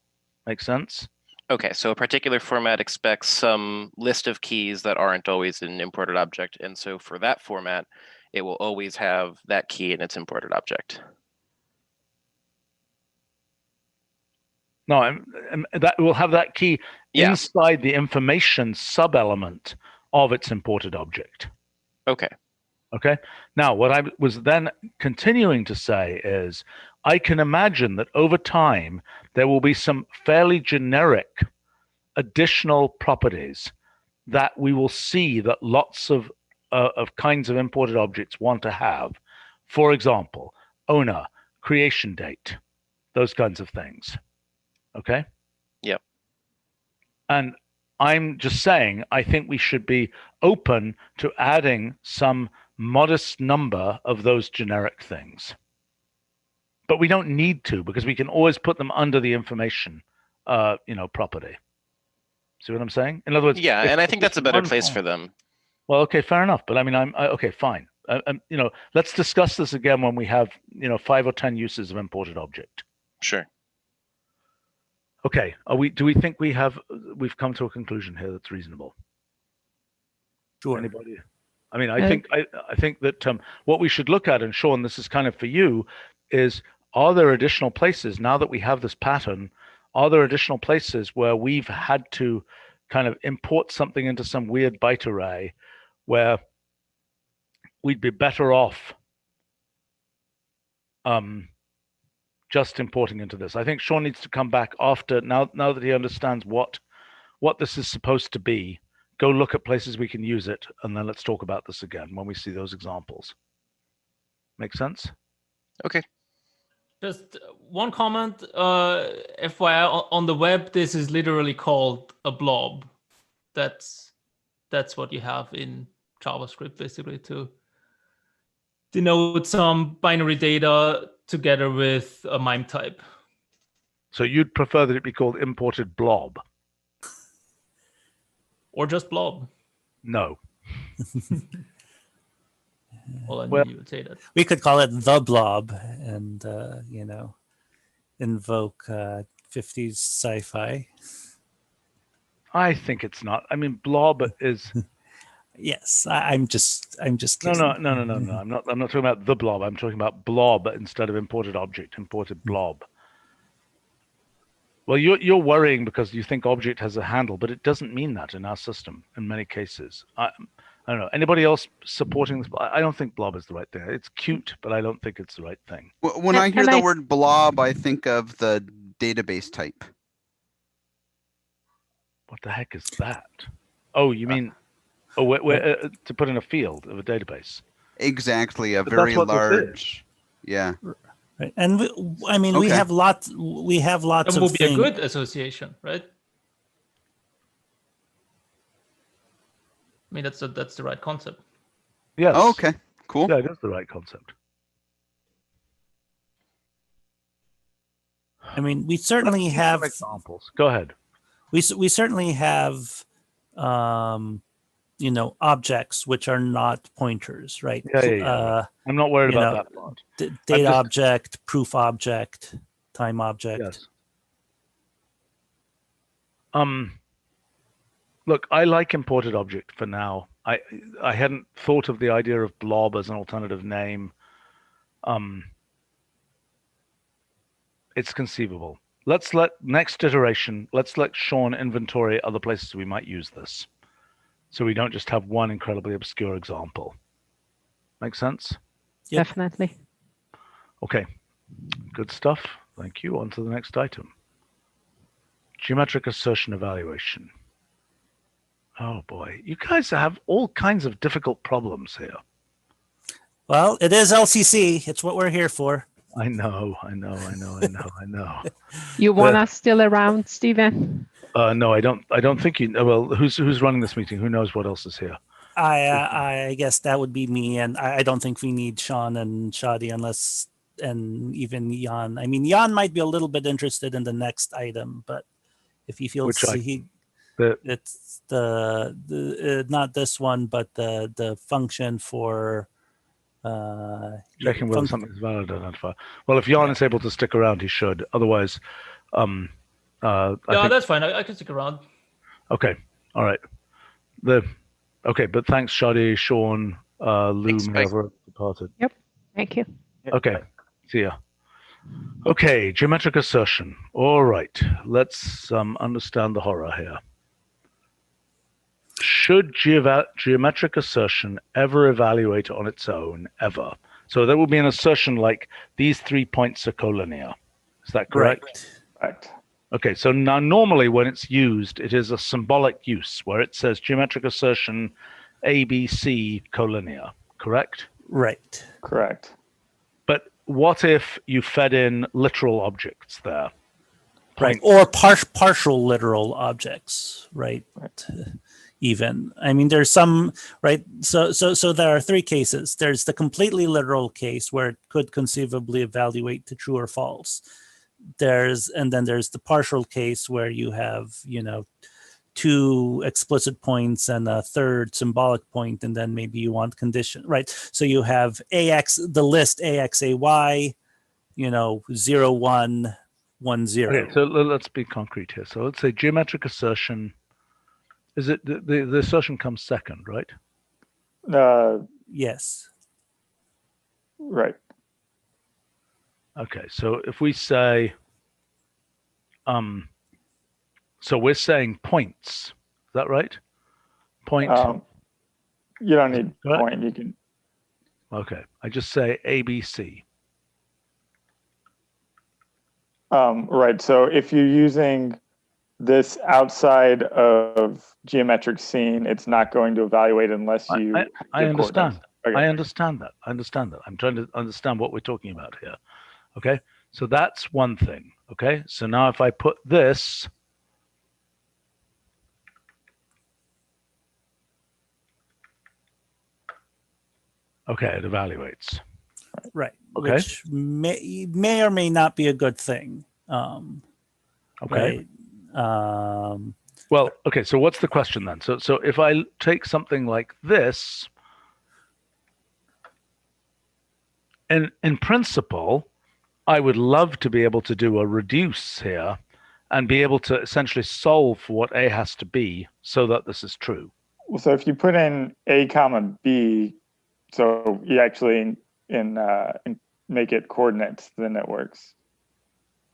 Make sense? Okay, so a particular format expects some list of keys that aren't always in an imported object. And so for that format, it will always have that key in its imported object. No, that will have that key inside the information sub-element of its imported object. Okay. Okay. Now, what I was then continuing to say is, I can imagine that over time, there will be some fairly generic additional properties that we will see that lots of kinds of imported objects want to have. For example, owner, creation date, those kinds of things. Okay? Yep. And I'm just saying, I think we should be open to adding some modest number of those generic things. But we don't need to, because we can always put them under the information, property. See what I'm saying? In other words, yeah, and I think that's a better place for them. Well, okay, fair enough. But I mean, okay, fine. Let's discuss this again when we have 5 or 10 uses of imported object. Sure. Okay. Do we think we've come to a conclusion here that's reasonable? Sure. Anybody? I mean, I think that what we should look at, and Sean, this is kind of for you, is, are there additional places now that we have this pattern? Are there additional places where we've had to kind of import something into some weird byte array where we'd be better off just importing into this? I think Sean needs to come back after, now that he understands what this is supposed to be, go look at places we can use it, and then let's talk about this again when we see those examples. Make sense? Okay. Just one comment, FYI, on the web, this is literally called a blob. That's what you have in JavaScript, basically, to denote some binary data together with a MIME type. So you'd prefer that it be called imported blob? Or just blob? No. Well, you would say that. We could call it the blob and, invoke 50s sci-fi. I think it's not. I mean, blob is... Yes, I'm just kidding. No. I'm not talking about the blob. I'm talking about blob instead of imported object, imported blob. Well, you're worrying because you think object has a handle, but it doesn't mean that in our system in many cases. I don't know. Anybody else supporting this? I don't think blob is the right thing. It's cute, but I don't think it's the right thing. When I hear the word blob, I think of the database type. What the heck is that? Oh, you mean to put in a field of a database? Exactly, a very large. Yeah. Right. And we have lots. We have lots of. That would be things. A good association, right? I mean, that's the right concept. Yes. Oh, okay. Cool. Yeah, that's the right concept. I mean, we certainly have examples. Go ahead. We certainly have, objects which are not pointers, right? Yeah. I'm not worried about that part. Data object, proof object, time object. Yes. Look, I like imported object for now. I hadn't thought of the idea of blob as an alternative name. It's conceivable. Next iteration, let's let Sean inventory other places we might use this, so we don't just have one incredibly obscure example. Make sense? Yep. Definitely. Okay, good stuff. Thank you. On to the next item. Geometric assertion evaluation. Oh boy, you guys have all kinds of difficult problems here. Well, it is LCC. It's what we're here for. I know. You want us still around, Stephen? No, I don't think you. Well, who's running this meeting? Who knows what else is here? I guess that would be me, and I don't think we need Sean and Shadi unless and even Jan. I mean, Jan might be a little bit interested in the next item, but if he feels it's the not this one, but the function for checking whether something's valid identifier. Well, if Jan is able to stick around, he should. Otherwise, yeah, that's fine. I can stick around. Okay, all right. Okay, but thanks, Shadi, Sean, Lou, may have departed. Yep. Thank you. Okay, see ya. Okay, geometric assertion. All right, let's understand the horror here. Should geometric assertion ever evaluate on its own, ever? So there will be an assertion like these 3 points are collinear. Is that correct? Right. Okay, so now normally when it's used, it is a symbolic use where it says geometric assertion ABC collinear, correct? Right. Correct. But what if you fed in literal objects there? Right, or partial literal objects, right? Even. I mean, there's some, right? So there are 3 cases. There's the completely literal case where it could conceivably evaluate to true or false. And then there's the partial case where you have, 2 explicit points and a third symbolic point, and then maybe you want condition, right? So you have AX, the list AXAY, 0, 1, 1, 0. Okay, so let's be concrete here. So let's say geometric assertion. Is it the assertion comes second, right? Yes. Right. Okay, so if we say, so we're saying points, is that right? Point. You don't need correct? point. You can. Okay, I just say ABC. Right. So if you're using this outside of geometric scene, it's not going to evaluate unless you. I understand. Okay. I understand that. I'm trying to understand what we're talking about here. Okay, so that's one thing. Okay, so now if I put this, okay, it evaluates. Right. Okay. Which may or may not be a good thing. Okay. Right? Well, okay, so what's the question then? So if I take something like this, in principle, I would love to be able to do a reduce here and be able to essentially solve for what A has to be so that this is true. So if you put in A comma B, so you actually make it coordinates, then it works.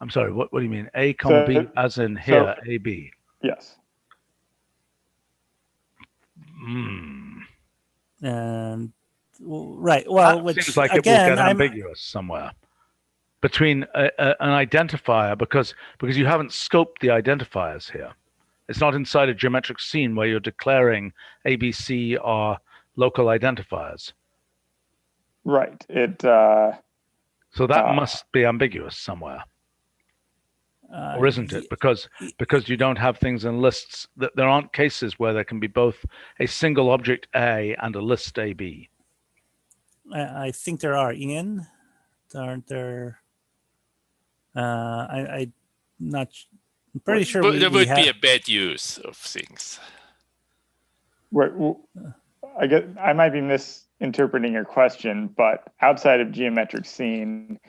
I'm sorry, what do you mean? A comma B as in here, A, B? Yes. And right. Well, which seems like again, it will get ambiguous somewhere between an identifier because you haven't scoped the identifiers here. It's not inside a geometric scene where you're declaring ABC are local identifiers. Right. So that must be ambiguous somewhere. Or isn't it? Because you don't have things in lists. There aren't cases where there can be both a single object A and a list AB. I think there are, Ian. Aren't there? I'm pretty sure there would be a bad use of things. I guess I might be misinterpreting your question, but outside of geometric scene,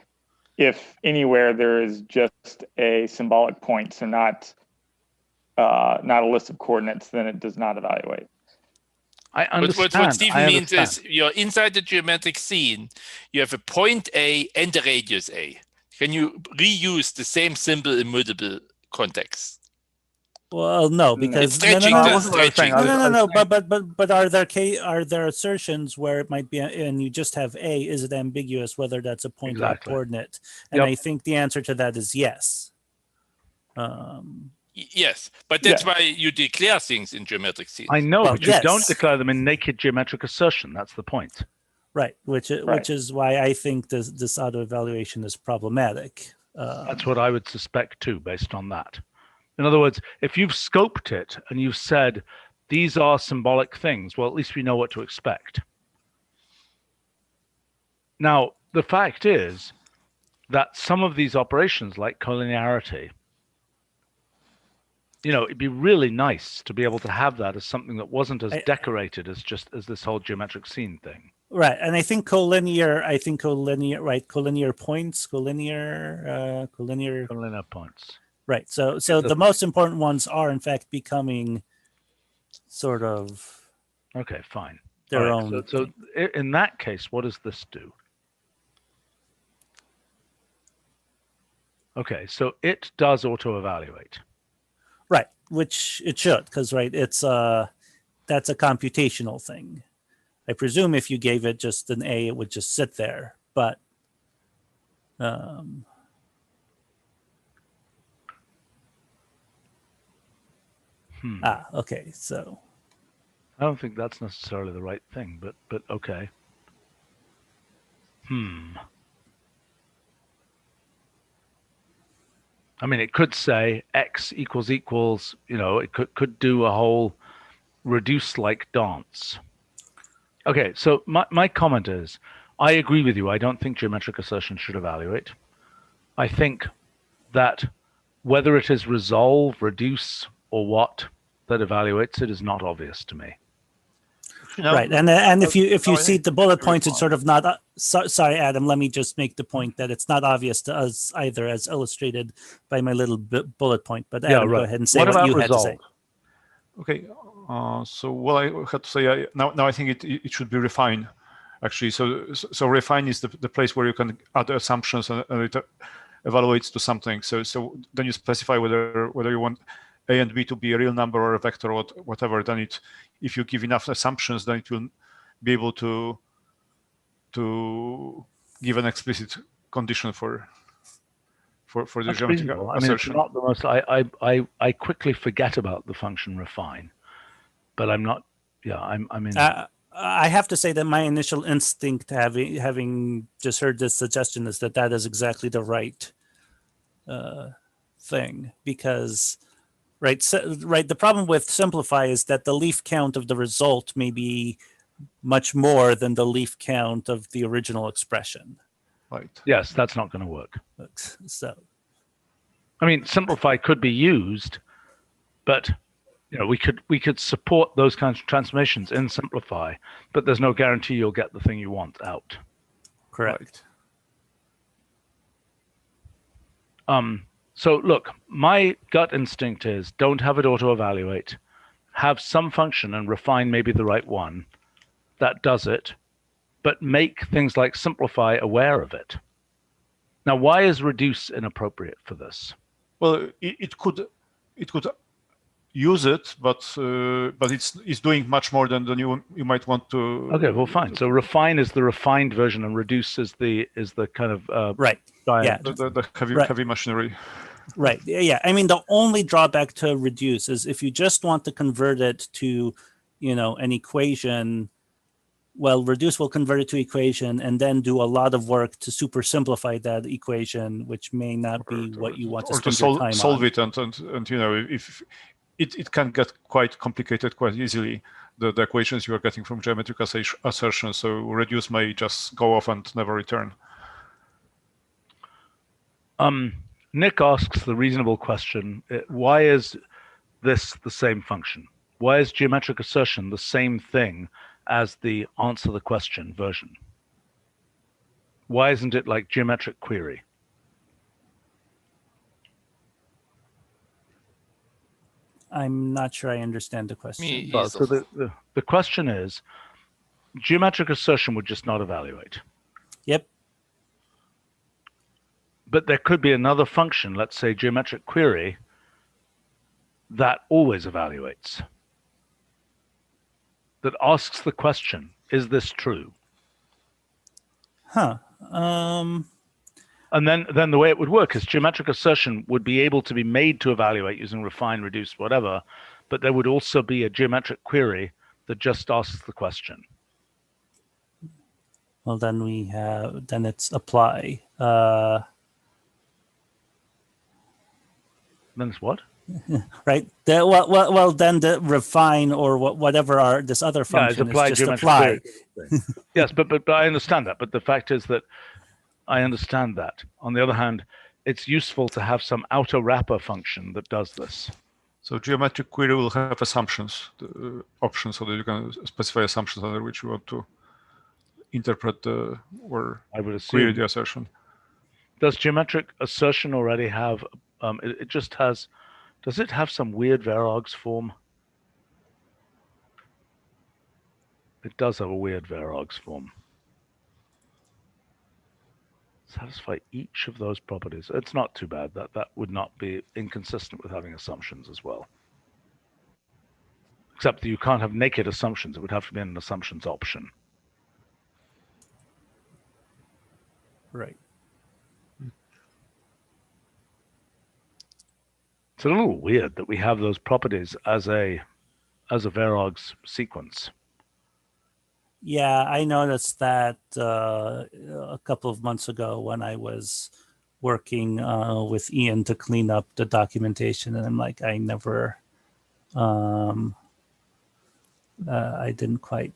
if anywhere there is just a symbolic point, so not a list of coordinates, then it does not evaluate. I understand. But what Stephen means is you're inside the geometric scene, you have a point A and a radius A. Can you reuse the same symbol in multiple contexts? Well, no, because no. But are there assertions where it might be, and you just have A? Is it ambiguous whether that's a point or a coordinate? And I think the answer to that is yes. Yes, but that's why you declare things in geometric scenes. I know, but you don't declare them in naked geometric assertion. That's the point. Right, which is why I think this auto evaluation is problematic. That's what I would suspect too, based on that. In other words, if you've scoped it and you've said, these are symbolic things, well, at least we know what to expect. Now, the fact is, that some of these operations, like collinearity, it'd be really nice to be able to have that as something that wasn't as decorated as this whole geometric scene thing. Right, and I think collinear points, collinear points. Right. So the most important ones are in fact becoming sort of okay, fine. Their right, own. So in that case, what does this do? Okay, so it does auto-evaluate. Right, which it should, because that's a computational thing. I presume if you gave it just an A, it would just sit there. But okay, so I don't think that's necessarily the right thing, but okay. I mean, it could say x equals, it could do a whole reduce-like dance. Okay, so my comment is, I agree with you. I don't think geometric assertion should evaluate. I think that whether it is resolve, reduce, or what that evaluates it is not obvious to me. Right, and if you see the bullet points, it's sort of not. Sorry, Adam. Let me just make the point that it's not obvious to us either, as illustrated by my little bullet point. But Adam, go ahead and say what you had to say. Okay, so what I had to say now I think it should be refine, actually. So refine is the place where you can add assumptions and it evaluates to something. So then you specify whether you want A and B to be a real number or a vector or whatever. Then if you give enough assumptions, then it will be able to give an explicit condition for the geometric assertion. I mean, it's not the most. I quickly forget about the function refine, but I'm not. Yeah, I mean. I have to say that my initial instinct, having just heard this suggestion, is that is exactly the right thing, because. Right. The problem with simplify is that the leaf count of the result may be much more than the leaf count of the original expression. Right. Yes, that's not going to work. So, I mean, simplify could be used, but we could support those kinds of transformations in simplify, but there's no guarantee you'll get the thing you want out. Correct. So look, my gut instinct is don't have it auto-evaluate. Have some function, and refine may be the right one that does it, but make things like simplify aware of it. Now, why is reduce inappropriate for this? Well, it could use it, but it's doing much more than you might want to. Okay, well, fine. So refine is the refined version, and reduce is the kind of right. Giant. Yeah. The heavy machinery. Right. Yeah. I mean, the only drawback to reduce is if you just want to convert it to, an equation. Well, reduce will convert it to equation and then do a lot of work to super simplify that equation, which may not be what you want to spend your time on. Solve it, and if it can get quite complicated quite easily. The equations you are getting from geometric assertion. So reduce may just go off and never return. Nick asks the reasonable question, why is this the same function? Why is geometric assertion the same thing as the answer the question version? Why isn't it like geometric query? I'm not sure I understand the question. So the question is, geometric assertion would just not evaluate. Yep. But there could be another function, let's say geometric query, that always evaluates, that asks the question, is this true? Huh. And then the way it would work is geometric assertion would be able to be made to evaluate using refine, reduce, whatever, but there would also be a geometric query that just asks the question. Well, then then it's apply. Then it's what? Right. Well, then the refine or whatever this other function is just apply. Yes, but I understand that. But the fact is that I understand that. On the other hand, it's useful to have some outer wrapper function that does this. So geometric query will have assumptions, options, so that you can specify assumptions under which you want to interpret or I would query assume. the assertion. Does geometric assertion already have? It just has. Does it have some weird Verogs form? It does have a weird Verogs form. Satisfy each of those properties. It's not too bad. That would not be inconsistent with having assumptions as well. Except that you can't have naked assumptions. It would have to be an assumptions option. Right. It's a little weird that we have those properties as a Verogs sequence. Yeah, I noticed that a couple of months ago when I was working with Ian to clean up the documentation, and I'm like, I never, I didn't quite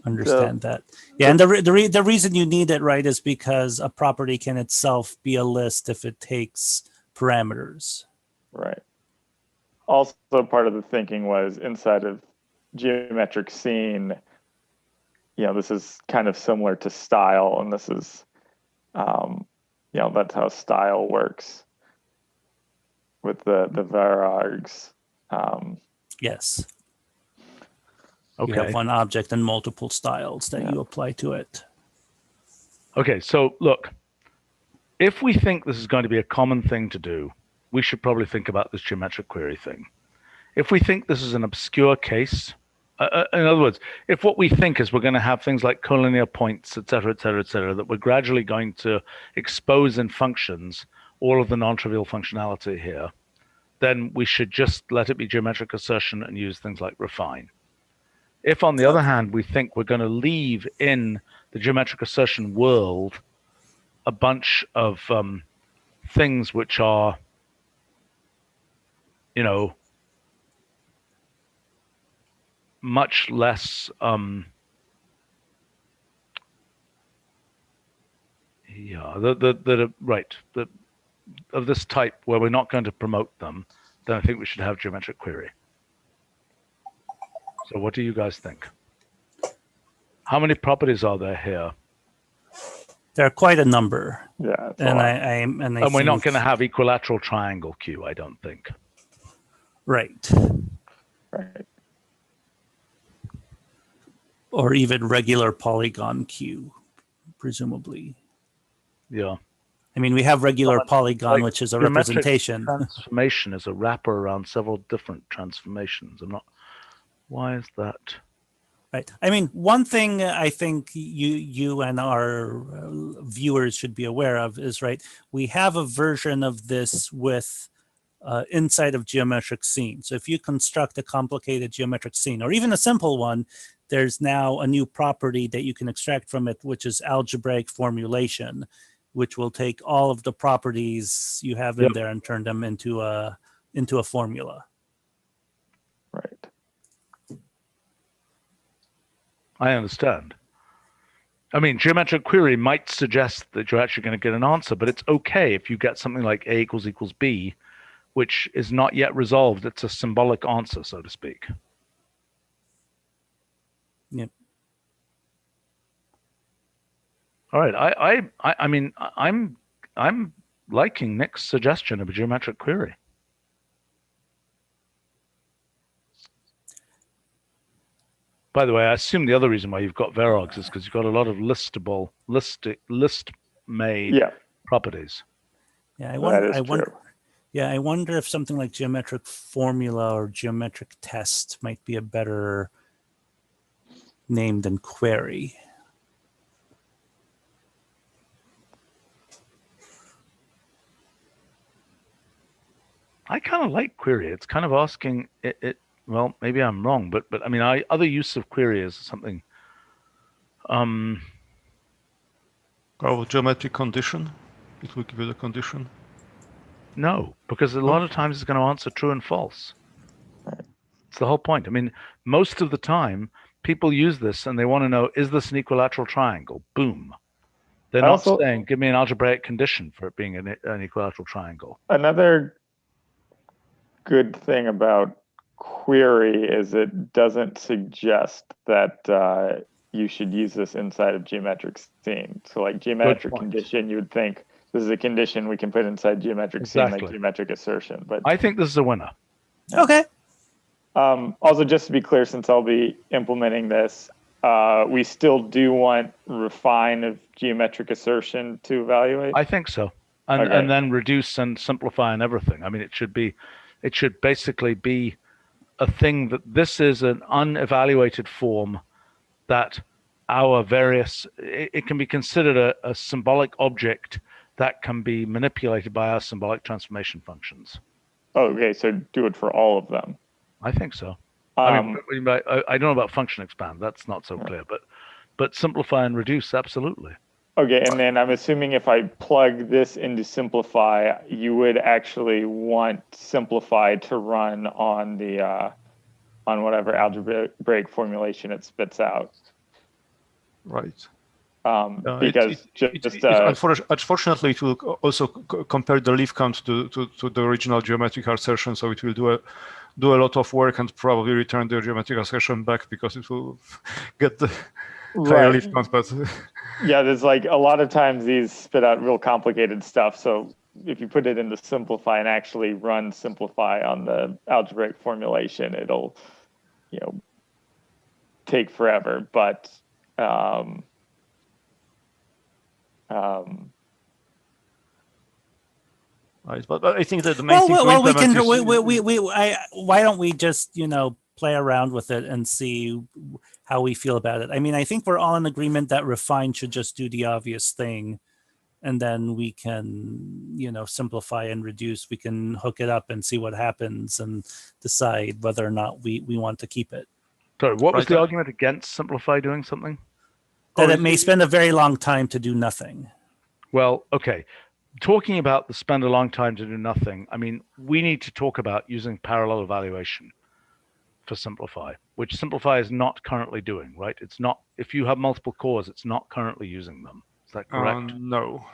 understand that. Yeah, and the reason you need it, right, is because a property can itself be a list if it takes parameters. Right. Also, part of the thinking was inside of geometric scene, this is kind of similar to style, and this is, that's how style works with the Verogs. Yes. Okay. You have one object and multiple styles that you apply to it. Okay, so look, if we think this is going to be a common thing to do, we should probably think about this geometric query thing. If we think this is an obscure case, in other words, if what we think is we're going to have things like collinear points, et cetera, that we're gradually going to expose in functions all of the non-trivial functionality here, then we should just let it be geometric assertion and use things like refine. If, on the other hand, we think we're going to leave in the geometric assertion world a bunch of things which are, much less of this type where we're not going to promote them, then I think we should have geometric query. So what do you guys think? How many properties are there here? There are quite a number. Yeah, and we're not going to have equilateral triangle queue, I don't think. Right. Right. Or even regular polygon queue, presumably. Yeah. I mean, we have regular polygon, which is a representation. Transformation is a wrapper around several different transformations. Why is that? Right. I mean, one thing I think you and our viewers should be aware of is, right, we have a version of this with inside of geometric scene. So if you construct a complicated geometric scene, or even a simple one, there's now a new property that you can extract from it, which is algebraic formulation, which will take all of the properties you have in there and turn them into a formula. Right. I understand. I mean, geometric query might suggest that you're actually going to get an answer, but it's okay if you get something like A == B, which is not yet resolved. It's a symbolic answer, so to speak. Yep. All right. I mean, I'm liking Nick's suggestion of a geometric query. By the way, I assume the other reason why you've got Verogs is because you've got a lot of list-made properties. Yeah, I wonder if something like geometric formula or geometric test might be a better name than query. I kind of like query. It's kind of asking it. Well, maybe I'm wrong, but I mean, other use of query is something. Oh, geometric condition. It will give you the condition. No, because a lot of times it's going to answer true and false. It's the whole point. I mean, most of the time, people use this and they want to know, is this an equilateral triangle? Boom. They're I not also- saying, give me an algebraic condition for it being an equilateral triangle. Another good thing about query is it doesn't suggest that you should use this inside of geometric scene. So like geometric point. condition, you would think this is a condition we can put inside geometric scene, like Exactly. geometric assertion. But I think this is a winner. Okay. also, just to be clear, since I'll be implementing this, we still do want refine of geometric assertion to evaluate. I think so. And Okay. and then reduce and simplify and everything. I mean, it should basically be a thing that this is an unevaluated form that our various, it can be considered a symbolic object that can be manipulated by our symbolic transformation functions. Okay, so do it for all of them. I think so. I mean, I don't know about function expand. That's not so clear, but simplify and reduce, absolutely. Okay, and then I'm assuming if I plug this into simplify, you would actually want simplify to run on the on whatever algebraic formulation it spits out. Right. Because unfortunately, it will also compare the leaf count to the original geometric assertion, so it will do a lot of work and probably return the geometric assertion back because it will get the higher leaf count. But yeah, there's like a lot of times these spit out real complicated stuff. So if you put it into simplify and actually run simplify on the algebraic formulation, it'll, take forever. But right, but I think that the main thing why don't we just play around with it and see how we feel about it? I mean, I think we're all in agreement that refine should just do the obvious thing, and then we can simplify and reduce. We can hook it up and see what happens and decide whether or not we want to keep it. Sorry, what was the argument against simplify doing something? That it may spend a very long time to do nothing. Well, okay. Talking about the spend a long time to do nothing, I mean, we need to talk about using parallel evaluation for simplify, which simplify is not currently doing, right? It's not, if you have multiple cores, it's not currently using them. Is that correct? No.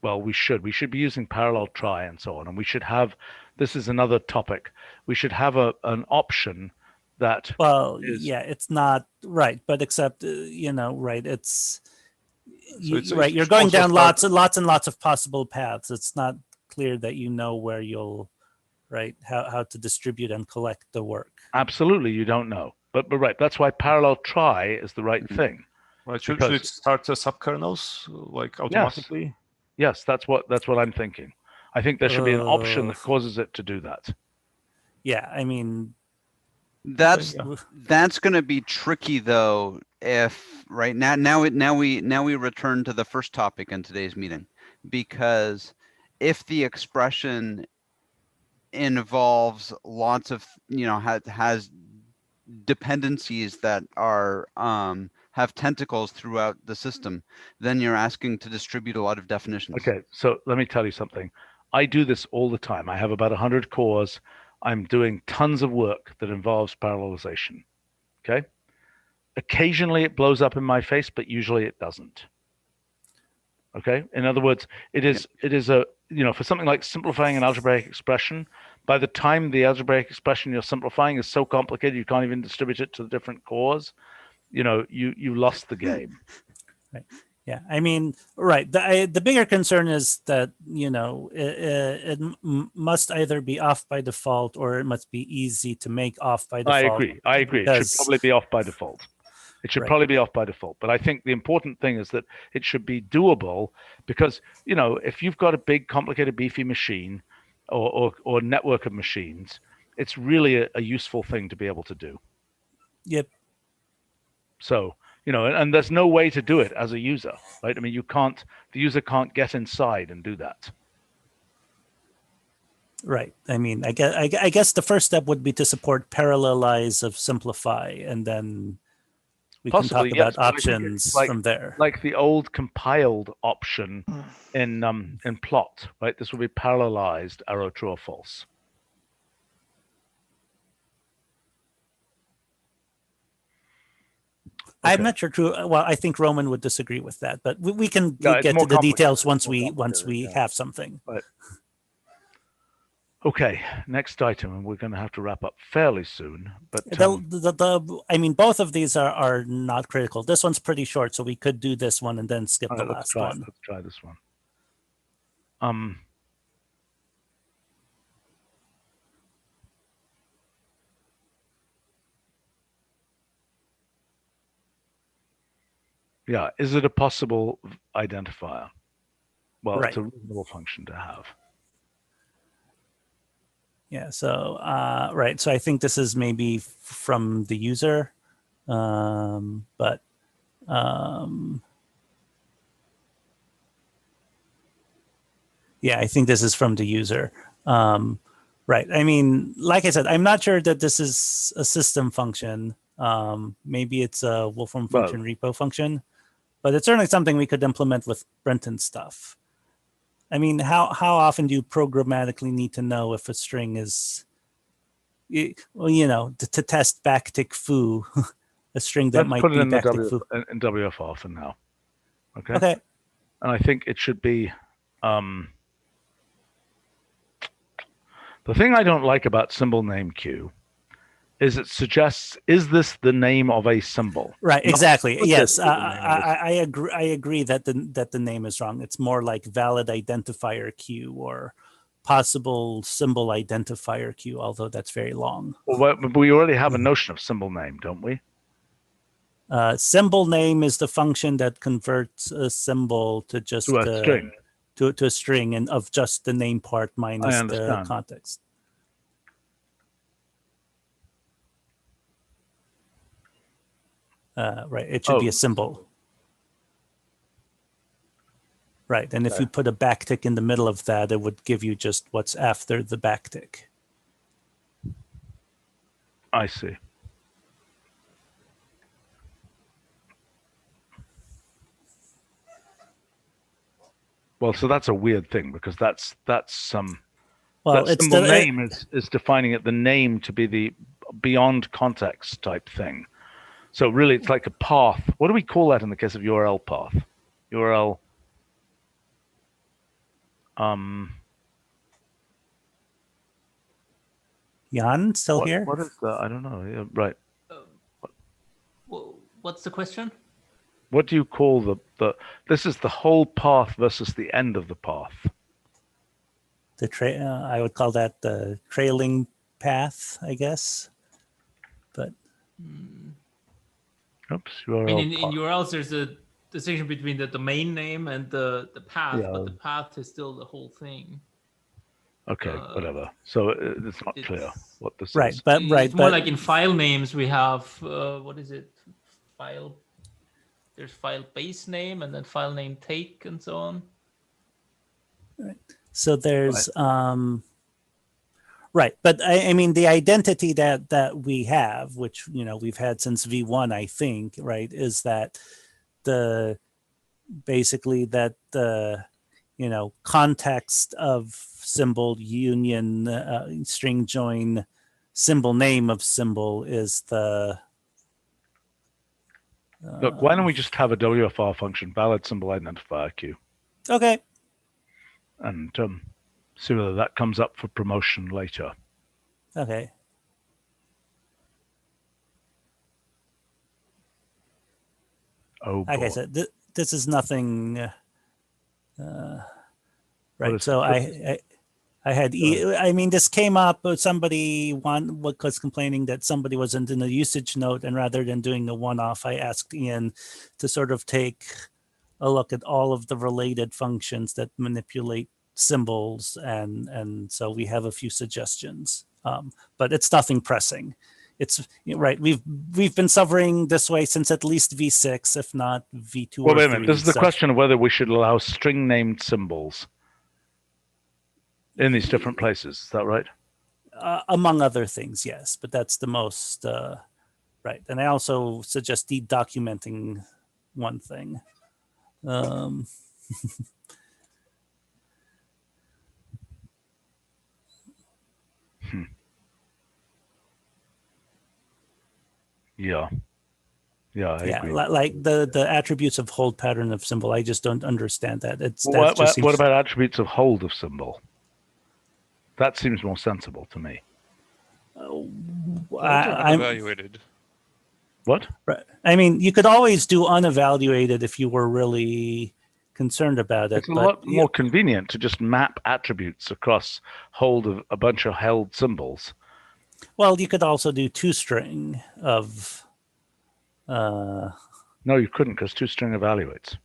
Well, we should be using parallel try and so on. And we should have, this is another topic, we should have an option that it's not right, but except right, it's right, you're going down lots and lots of possible paths. It's not clear that where you'll how to distribute and collect the work. Absolutely, you don't know, but right, that's why parallel try is the right thing. Right, should it start the subkernels like automatically? Yes, that's what I'm thinking. I think there should be an option that causes it to do that. Yeah, I mean, that's going to be tricky though. If now we return to the first topic in today's meeting, because if the expression involves lots of has dependencies that are have tentacles throughout the system, then you're asking to distribute a lot of definitions. Okay, so let me tell you something. I do this all the time. I have about 100 cores. I'm doing tons of work that involves parallelization. Okay. Occasionally it blows up in my face, but usually it doesn't. Okay. In other words, it is a, for something like simplifying an algebraic expression, by the time the algebraic expression you're simplifying is so complicated, you can't even distribute it to the different cores. You lost the game. Right. Yeah, I mean, right. The bigger concern is that it must either be off by default or it must be easy to make off by default. I agree. It should probably be off by default. Probably be off by default. But I think the important thing is that it should be doable, because if you've got a big, complicated, beefy machine or network of machines, it's really a useful thing to be able to do. Yep. So. And there's no way to do it as a user, right? I mean, the user can't get inside and do that. Right. I mean, I guess the first step would be to support parallelize of simplify, and then we Possibly, can talk about options from there. Like the old compiled option in plot, right? This would be parallelized arrow true or false. I'm Okay. not sure. True. Well, I think Roman would disagree with that, but we can Yeah, it's get more to the details complicated. once we Yeah. have something. Right. Okay, next item, and we're going to have to wrap up fairly soon. But I mean, both of these are not critical. This one's pretty short, so we could do this one and then skip the last one. Let's try this one. Yeah, is it a possible identifier? Well, Right. It's a reasonable function to have. Yeah. So right. So I think this is maybe from the user, but yeah, I think this is from the user. Right. I mean, like I said, I'm not sure that this is a system function. Maybe it's a Wolfram function repo function, but it's certainly something we could implement with Brenton stuff. I mean, how often do you programmatically need to know if a string is, well, you know, to test backtick foo, a string that might be backtick foo. In WFR for now. Okay. Okay. And I think it should be. The thing I don't like about symbol name queue is it suggests, is this the name of a symbol? Right, exactly. Yes, I agree. I agree that the name is wrong. It's more like valid identifier queue or possible symbol identifier queue, although that's very long. Well, we already have a notion of symbol name, don't we? Symbol name is the function that converts a symbol to just a string. To a string and of just the name part minus the context. Right, it should be a symbol. Right, and if you put a backtick in the middle of that, it would give you just what's after the backtick. I see. Well, so that's a weird thing because that's some. Well, that symbol name is defining it the name to be the beyond context type thing. So really, it's like a path. What do we call that in the case of URL path? URL. Jan, still here? What is that? I don't know. Yeah, right. What's the question? What do you call the? This is the whole path versus the end of the path. I would call that the trailing path, I guess. But. Oops. I mean, in URLs, there's a distinction between the domain name and the path, but the path is still the whole thing. Okay, whatever. So it's not clear what this right, is. But it's more like in file names, we have what is it? File. There's file base name and then file name take and so on. Right. So there's right, but I mean the identity that we have, which we've had since V1, I think, right, is that basically the context of symbol union string join symbol name of symbol is the. Look, why don't we just have a WFR function, valid symbol identifier queue? Okay. And see whether that comes up for promotion later. Okay. Oh, boy. Like I said, this is nothing. Right. So I had. I mean, this came up. Somebody was complaining that somebody wasn't in a usage note, and rather than doing a one-off, I asked Ian to sort of take a look at all of the related functions that manipulate symbols, and so we have a few suggestions. But it's nothing pressing. It's right. We've been suffering this way since at least V6, if not V2 or 3. Well, wait a minute. This is the question of whether we should allow string named symbols in these different places. Is that right? Among other things, yes. But that's the most right. And I also suggest dedocumenting one thing. Yeah. Yeah, I agree. Like the attributes of hold pattern of symbol. I just don't understand that. What about attributes of hold of symbol? That seems more sensible to me. I'm Evaluated. What? I mean, you could always do unevaluated if you were really concerned about it. It's a lot more convenient to just map attributes across hold of a bunch of held symbols. Well, you could also do toString of. No, you couldn't, because toString evaluates.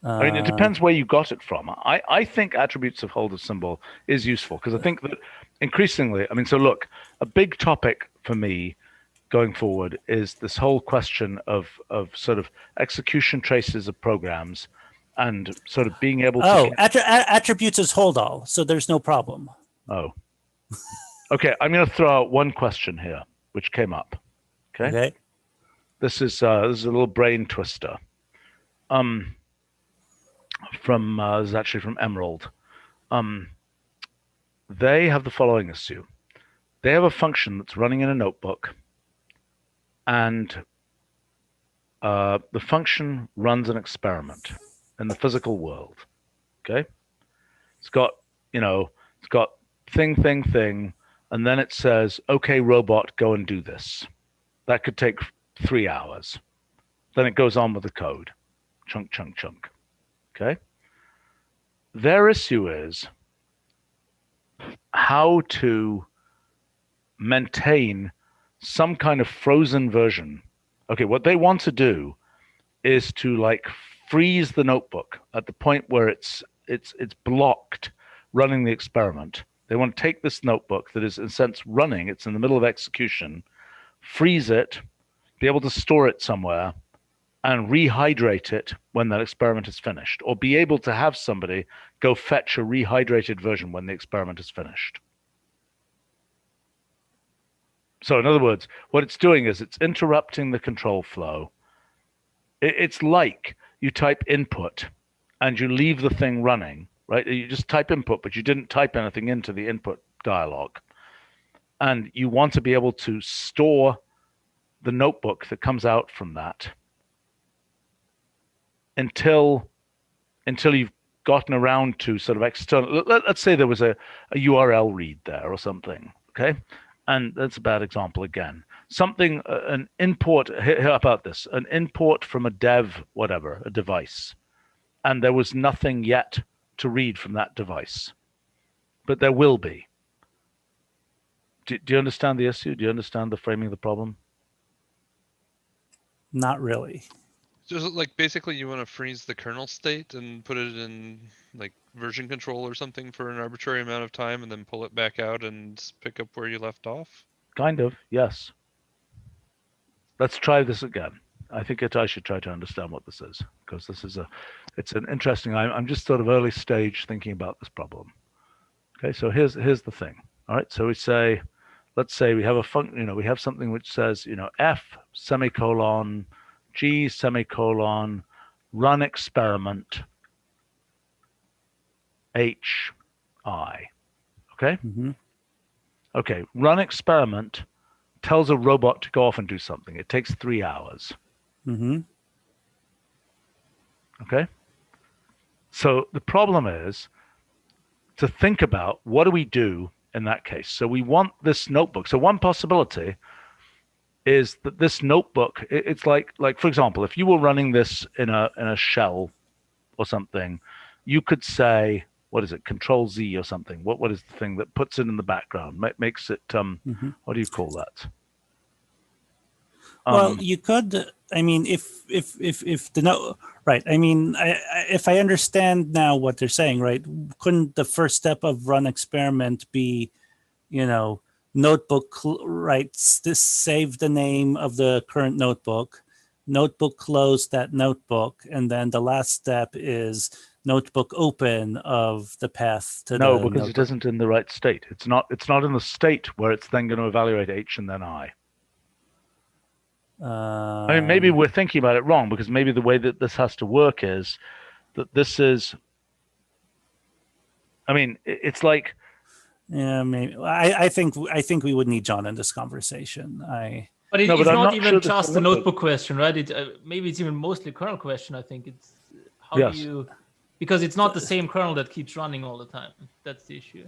I mean, it depends where you got it from. I think attributes of hold of symbol is useful, because I think that increasingly, I mean, so look, a big topic for me going forward is this whole question of sort of execution traces of programs and sort of being able to attributes is hold all, so there's no problem. Oh, okay. I'm going to throw out one question here, which came up. Okay. This is a little brain twister. This is actually from Emerald. They have the following issue. They have a function that's running in a notebook, and the function runs an experiment in the physical world. Okay. It's got thing, and then it says, okay, robot, go and do this. That could take 3 hours. Then it goes on with the code. Chunk. Okay? Their issue is how to maintain some kind of frozen version. Okay, what they want to do is to like freeze the notebook at the point where it's blocked running the experiment. They want to take this notebook that is in a sense running, it's in the middle of execution, freeze it, be able to store it somewhere, and rehydrate it when that experiment is finished, or be able to have somebody go fetch a rehydrated version when the experiment is finished. So in other words, what it's doing is it's interrupting the control flow. It's like you type input and you leave the thing running, right? You just type input, but you didn't type anything into the input dialog. And you want to be able to store the notebook that comes out from that until you've gotten around to sort of external. Let's say there was a URL read there or something, okay? And that's a bad example again. Something, an import, how about this? An import from a dev, whatever, a device. And there was nothing yet to read from that device. But there will be. Do you understand the issue? Do you understand the framing of the problem? Not really. So like basically you want to freeze the kernel state and put it in like version control or something for an arbitrary amount of time and then pull it back out and pick up where you left off? Kind of, yes. Let's try this again. I think I should try to understand what this is, because this is it's an interesting, I'm just sort of early stage thinking about this problem. Okay, so here's the thing. All right, so we say, let's say we have a function, we have something which says, F semicolon, G semicolon, run experiment, H, I, okay? Mm-hmm. Okay, run experiment tells a robot to go off and do something. It takes 3 hours. Mm-hmm. Okay? So the problem is to think about what do we do in that case. So we want this notebook. So one possibility is that this notebook, it's like for example, if you were running this in a shell or something, you could say, what is it, Control Z or something? What is the thing that puts it in the background, makes it what do you call that? Well, you could. I mean, if the note, right? I mean, if I understand now what they're saying, right? Couldn't the first step of run experiment be, notebook, right? Save the name of the current notebook, notebook close that notebook, and then the last step is notebook open of the path to no, the because notebook. it isn't in the right state. It's not in the state where it's then going to evaluate H and then I. I mean, maybe we're thinking about it wrong, because maybe the way that this has to work is that this is, I mean, it's like. Yeah, maybe. I think we would need John in this conversation. But No, it's but I'm not not even sure this just will a look notebook question, right? Maybe it's even mostly kernel question. I think it's how Yes. do you, because it's not the same kernel that keeps running all the time. That's the issue.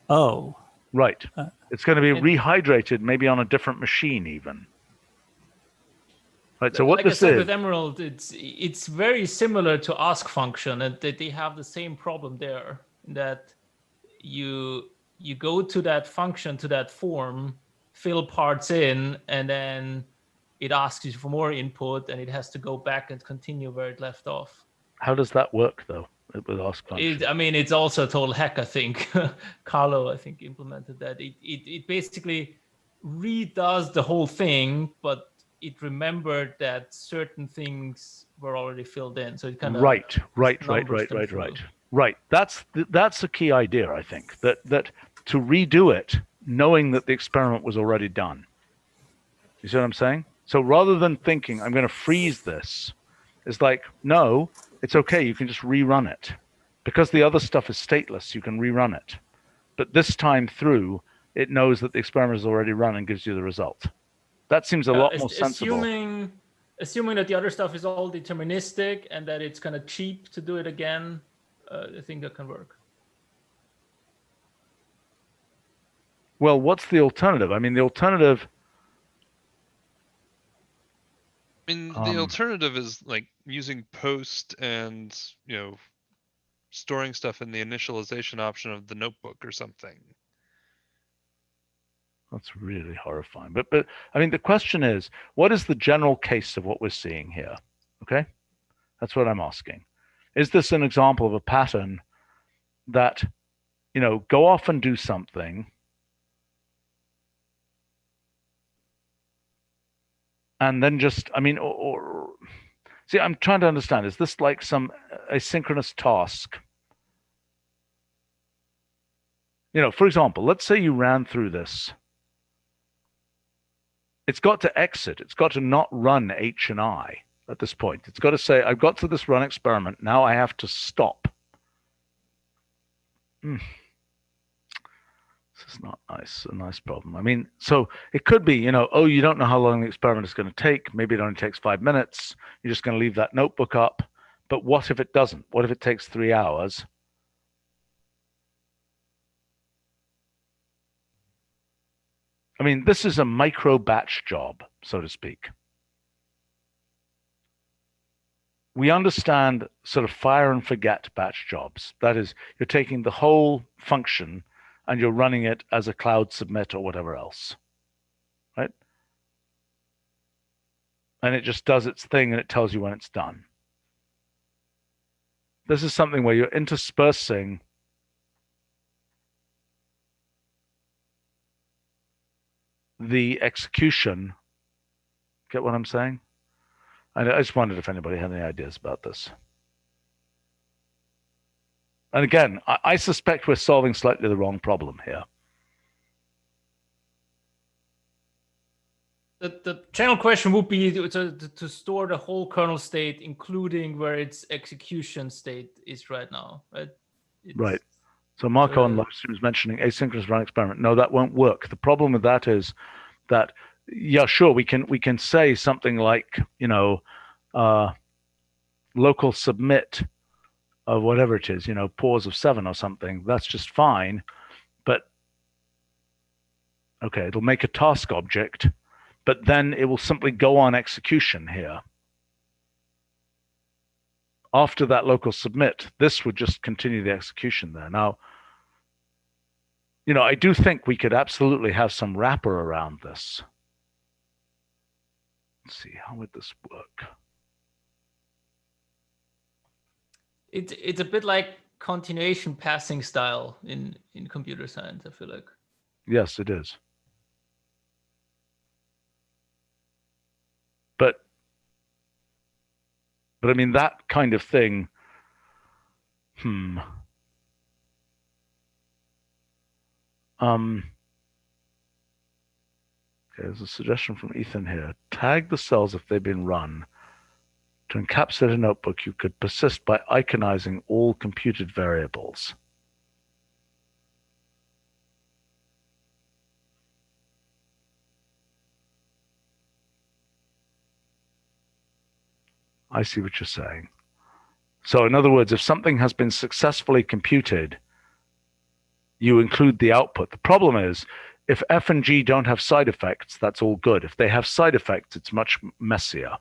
Oh, Right. It's going to be and- rehydrated, maybe on a different machine even. Right. So what like I this said is, with Emerald, it's very similar to ask function, and that they have the same problem there, that you go to that function, to that form, fill parts in, and then it asks you for more input, and it has to go back and continue where it left off. how does that work though with ask function? I mean, it's also a total hack, I think. Carlo, I think, implemented that. It basically redoes the whole thing, but it remembered that certain things were already filled in. So it kind of Right. That's a key idea, I think, that to redo it, knowing that the experiment was already done. You see what I'm saying? So rather than thinking I'm going to freeze this, it's like, no, it's okay. You can just rerun it. Because the other stuff is stateless, you can rerun it. But this time through, it knows that the experiment is already run and gives you the result. That seems a lot more sensible. Assuming that the other stuff is all deterministic and that it's kind of cheap to do it again, I think that can work. Well, what's the alternative? I mean, the alternative... I mean, the alternative is like using post and, storing stuff in the initialization option of the notebook or something. That's really horrifying. But I mean, the question is, what is the general case of what we're seeing here? Okay, that's what I'm asking. Is this an example of a pattern that, go off and do something, and then just, I mean, or see, I'm trying to understand, is this like some asynchronous task? For example, let's say you ran through this. It's got to exit. It's got to not run H and I at this point. It's got to say, I've got to this run experiment. Now I have to stop. This is not nice. A nice problem. I mean, so it could be, oh, you don't know how long the experiment is going to take. Maybe it only takes 5 minutes. You're just going to leave that notebook up. But what if it doesn't? What if it takes 3 hours? I mean, this is a micro batch job, so to speak. We understand sort of fire and forget batch jobs. That is, you're taking the whole function and you're running it as a cloud submit or whatever else, right? And it just does its thing and it tells you when it's done. This is something where you're interspersing the execution. Get what I'm saying? I just wondered if anybody had any ideas about this. And again, I suspect we're solving slightly the wrong problem here. The general question would be to store the whole kernel state, including where its execution state is right now, right? Right. So Marco on live stream is mentioning asynchronous run experiment. No, that won't work. The problem with that is that, yeah, sure, we can say something like, local submit of whatever it is, pause of 7 or something. That's just fine. But okay, it'll make a task object, but then it will simply go on execution here. After that local submit, this would just continue the execution there. Now, I do think we could absolutely have some wrapper around this. Let's see, how would this work? It's a bit like continuation passing style in computer science, I feel like. Yes, it is. But I mean, that kind of thing, Okay, there's a suggestion from Ethan here. Tag the cells if they've been run. To encapsulate a notebook, you could persist by iconizing all computed variables. I see what you're saying. So in other words, if something has been successfully computed, you include the output. The problem is, if F and G don't have side effects, that's all good. If they have side effects, it's much messier.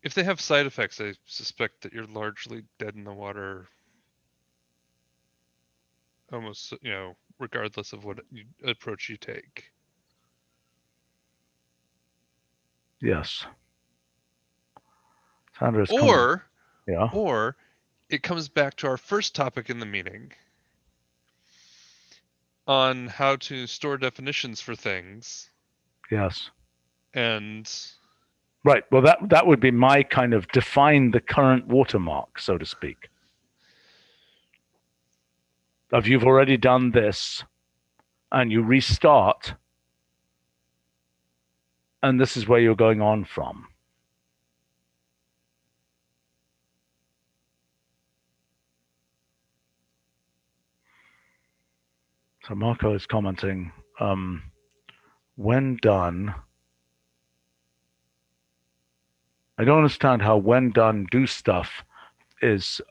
If they have side effects, I suspect that you're largely dead in the water. Almost, regardless of what approach you take. Yes. Sandra's Or it comes back to our first topic in the meeting on how to store definitions for things. Yes. And right. Well, that would be my kind of define the current watermark, so to speak. If you've already done this and you restart, and this is where you're going on from. So Marco is commenting, when done, I don't understand how when done do stuff is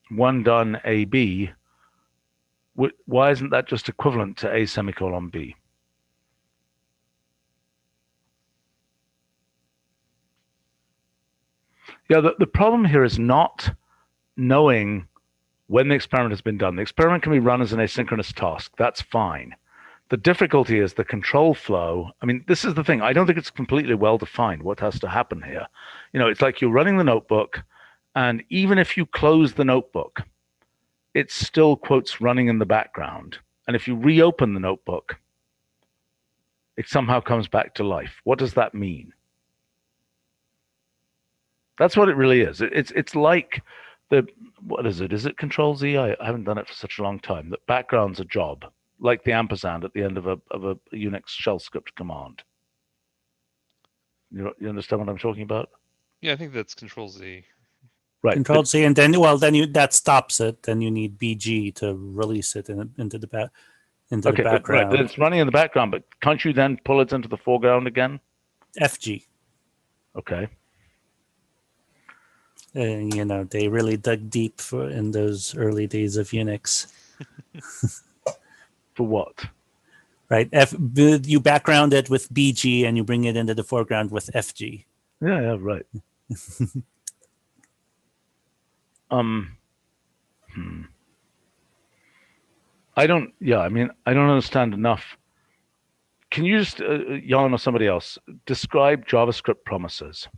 when done AB. Why isn't that just equivalent to A semicolon B? Yeah, the problem here is not knowing when the experiment has been done. The experiment can be run as an asynchronous task. That's fine. The difficulty is the control flow. I mean, this is the thing. I don't think it's completely well defined what has to happen here. It's like you're running the notebook, and even if you close the notebook, it's still, quotes, running in the background. And if you reopen the notebook, it somehow comes back to life. What does that mean? That's what it really is. It's like what is it? Is it Control Z? I haven't done it for such a long time. That background's a job, like the ampersand at the end of a Unix shell script command. You understand what I'm talking about? Yeah, I think that's Control Z. Right. Control C, and then that stops it. Then you need BG to release it into the background. Right. But it's running in the background, but can't you then pull it into the foreground again? FG. Okay. They really dug deep in those early days of Unix. For what? Right. You background it with BG and you bring it into the foreground with FG. Yeah, right. I don't understand enough. Can you just, Jan or somebody else, describe JavaScript promises?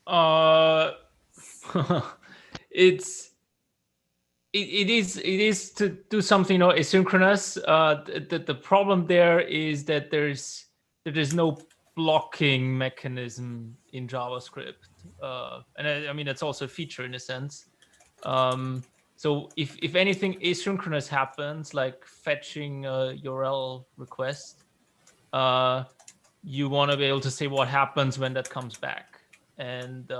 It is to do something asynchronous. The problem there is that there's no blocking mechanism in JavaScript, and I mean that's also a feature in a sense. So if anything asynchronous happens, like fetching a URL request, you want to be able to say what happens when that comes back. And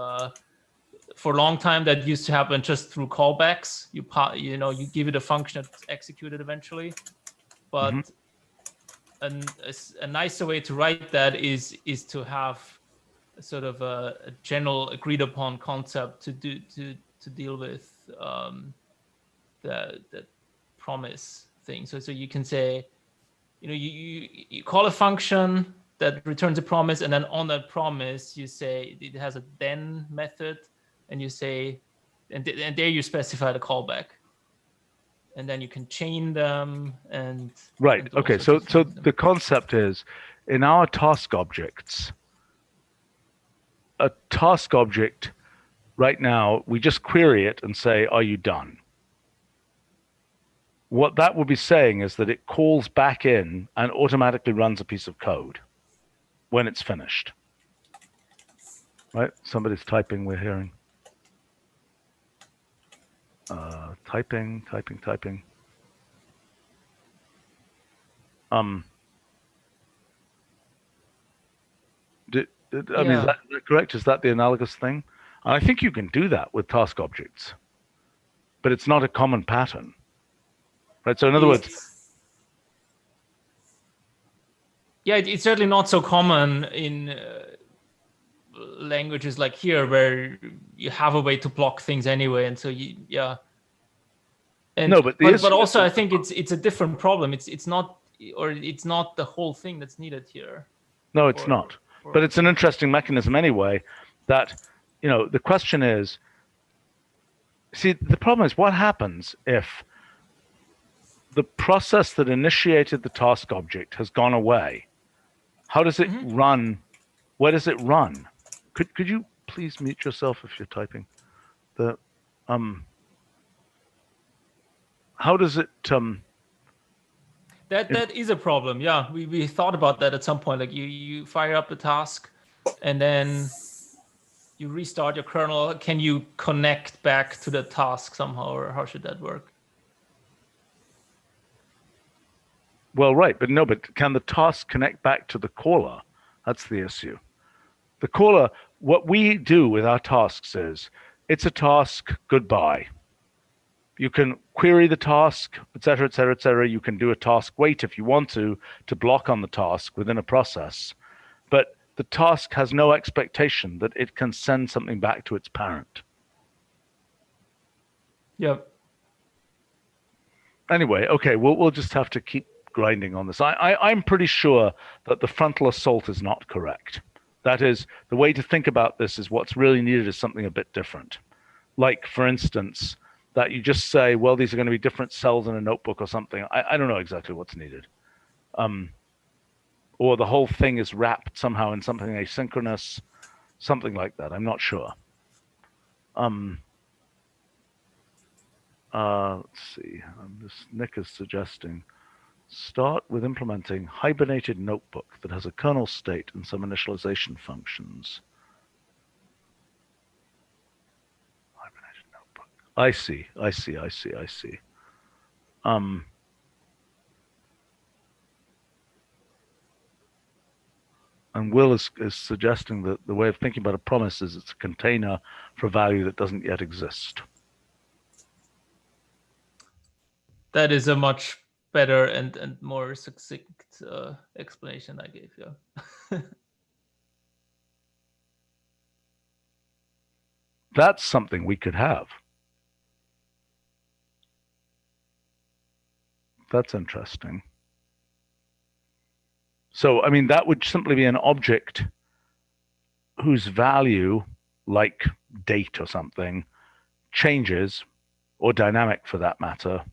for a long time, that used to happen just through callbacks. You give it a function that's executed eventually. But a nicer way to write that is to have sort of a general agreed upon concept to deal with the promise thing. So you can say, you call a function that returns a promise, and then on that promise you say it has a then method, and you say, and there you specify the callback, and then you can chain them and right. Okay, so the concept is, in our task objects, a task object right now, we just query it and say, are you done? What that would be saying is that it calls back in and automatically runs a piece of code when it's finished. Right? Somebody's typing, we're hearing. Typing. I mean, is that correct? Is that the analogous thing? And I think you can do that with task objects, but it's not a common pattern. Right. So in other words, Yeah, it's certainly not so common in languages like here, where you have a way to block things anyway, and so yeah. And No, but but also I think it's a different problem. It's not the whole thing that's needed here. No, it's not. But it's an interesting mechanism anyway. That, you know, the question is, see, the problem is what happens if the process that initiated the task object has gone away? How does it run? Where does it run? Could you please mute yourself if you're typing? How does it that is a problem. Yeah, we thought about that at some point. Like you fire up the task, and then you restart your kernel. Can you connect back to the task somehow, or how should that work? Well, right, but no, but can the task connect back to the caller? That's the issue. The caller, what we do with our tasks is, it's a task, goodbye. You can query the task, et cetera, et cetera, et cetera. You can do a task wait if you want to block on the task within a process. But the task has no expectation that it can send something back to its parent. Yep. Anyway, okay, we'll just have to keep grinding on this. I'm pretty sure that the frontal assault is not correct. That is, the way to think about this is what's really needed is something a bit different. Like, for instance, that you just say, well, these are going to be different cells in a notebook or something. I don't know exactly what's needed. Or the whole thing is wrapped somehow in something asynchronous, something like that. I'm not sure. Let's see. Nick is suggesting, start with implementing hibernated notebook that has a kernel state and some initialization functions. Hibernated notebook. I see. And Will is suggesting that the way of thinking about a promise is it's a container for a value that doesn't yet exist. That is a much better and more succinct explanation I gave you. That's something we could have. That's interesting. So, I mean, that would simply be an object whose value, like date or something, changes, or dynamic for that matter.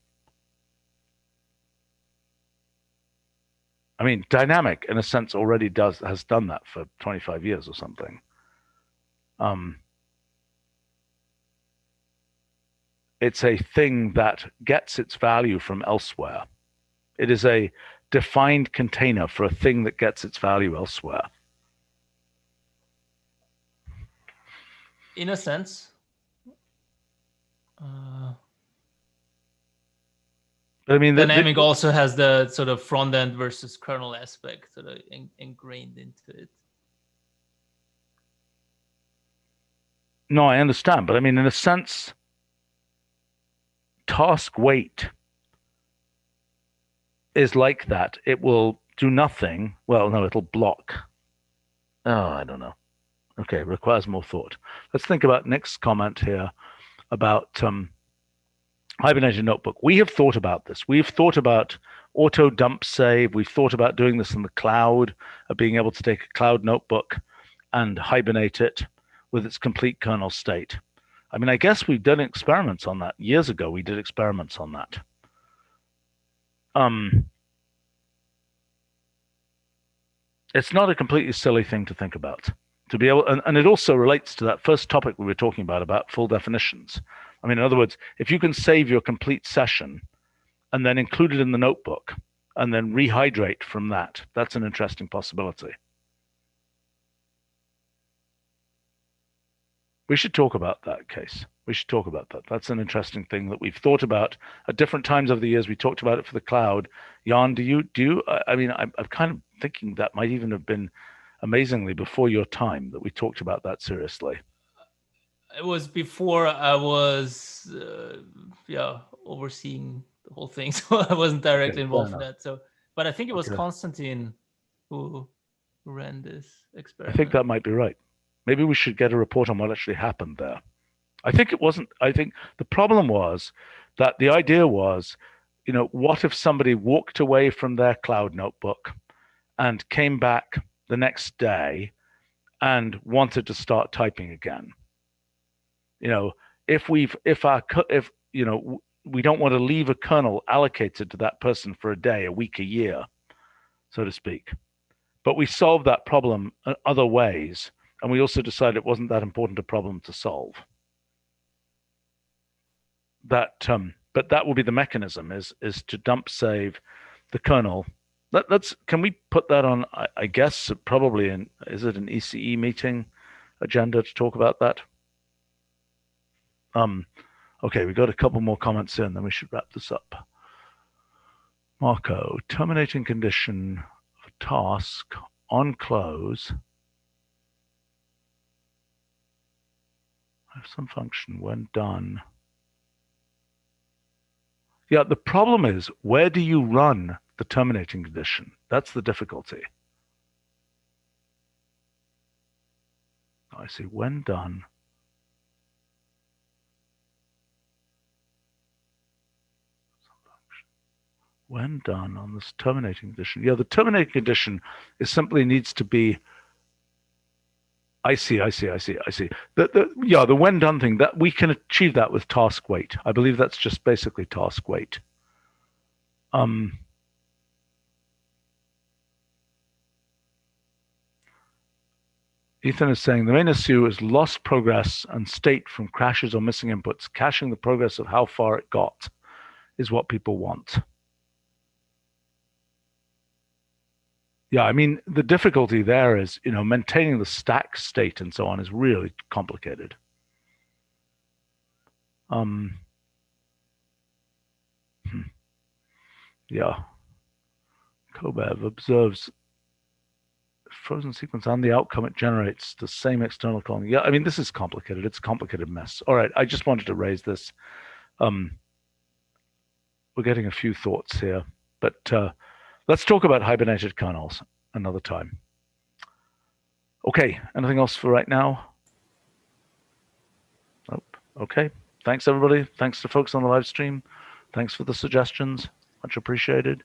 I mean, dynamic, in a sense, already has done that for 25 years or something. It's a thing that gets its value from elsewhere. It is a defined container for a thing that gets its value elsewhere. In a sense. But I mean, dynamic also has the sort of front end versus kernel aspect sort of ingrained into it. No, I understand, but I mean, in a sense, task wait is like that. It will do nothing. Well, no, it'll block. Oh, I don't know. Okay, requires more thought. Let's think about Nick's comment here about hibernated notebook. We have thought about this. We've thought about auto dump save. We've thought about doing this in the cloud, of being able to take a cloud notebook and hibernate it with its complete kernel state. I mean, I guess we've done experiments on that. Years ago, we did experiments on that. It's not a completely silly thing to think about. To be able, and it also relates to that first topic we were talking about full definitions. I mean, in other words, if you can save your complete session and then include it in the notebook and then rehydrate from that, that's an interesting possibility. We should talk about that case. We should talk about that. That's an interesting thing that we've thought about at different times over the years. We talked about it for the cloud. Jan, do you? I mean, I'm kind of thinking that might even have been amazingly before your time that we talked about that seriously. It was before I was, overseeing the whole thing, so I wasn't directly involved in that. So, but I think it was Konstantin who ran this I experiment. think that might be right. Maybe we should get a report on what actually happened there. I think it wasn't. I think the problem was that the idea was, what if somebody walked away from their cloud notebook and came back the next day and wanted to start typing again? If we don't want to leave a kernel allocated to that person for a day, a week, a year, so to speak. But we solved that problem in other ways, and we also decided it wasn't that important a problem to solve. But that will be the mechanism: is to dump save the kernel. Can we put that on? I guess probably is it an ECE meeting agenda to talk about that? Okay, we got a couple more comments in, then we should wrap this up. Marco, terminating condition of task on close. Have some function when done. Yeah, the problem is, where do you run the terminating condition? That's the difficulty. I see, when done. When done on this terminating condition. Yeah, the terminating condition simply needs to be, I see. The when done thing, that we can achieve that with task wait. I believe that's just basically task wait. Ethan is saying the main issue is lost progress and state from crashes or missing inputs. Caching the progress of how far it got is what people want. Yeah, I mean, the difficulty there is, maintaining the stack state and so on is really complicated. Yeah. Kobev observes frozen sequence and the outcome it generates the same external calling. Yeah, I mean, this is complicated. It's a complicated mess. All right, I just wanted to raise this. We're getting a few thoughts here, but let's talk about hibernated kernels another time. Okay, anything else for right now? Nope. Okay, thanks everybody. Thanks to folks on the live stream. Thanks for the suggestions, much appreciated.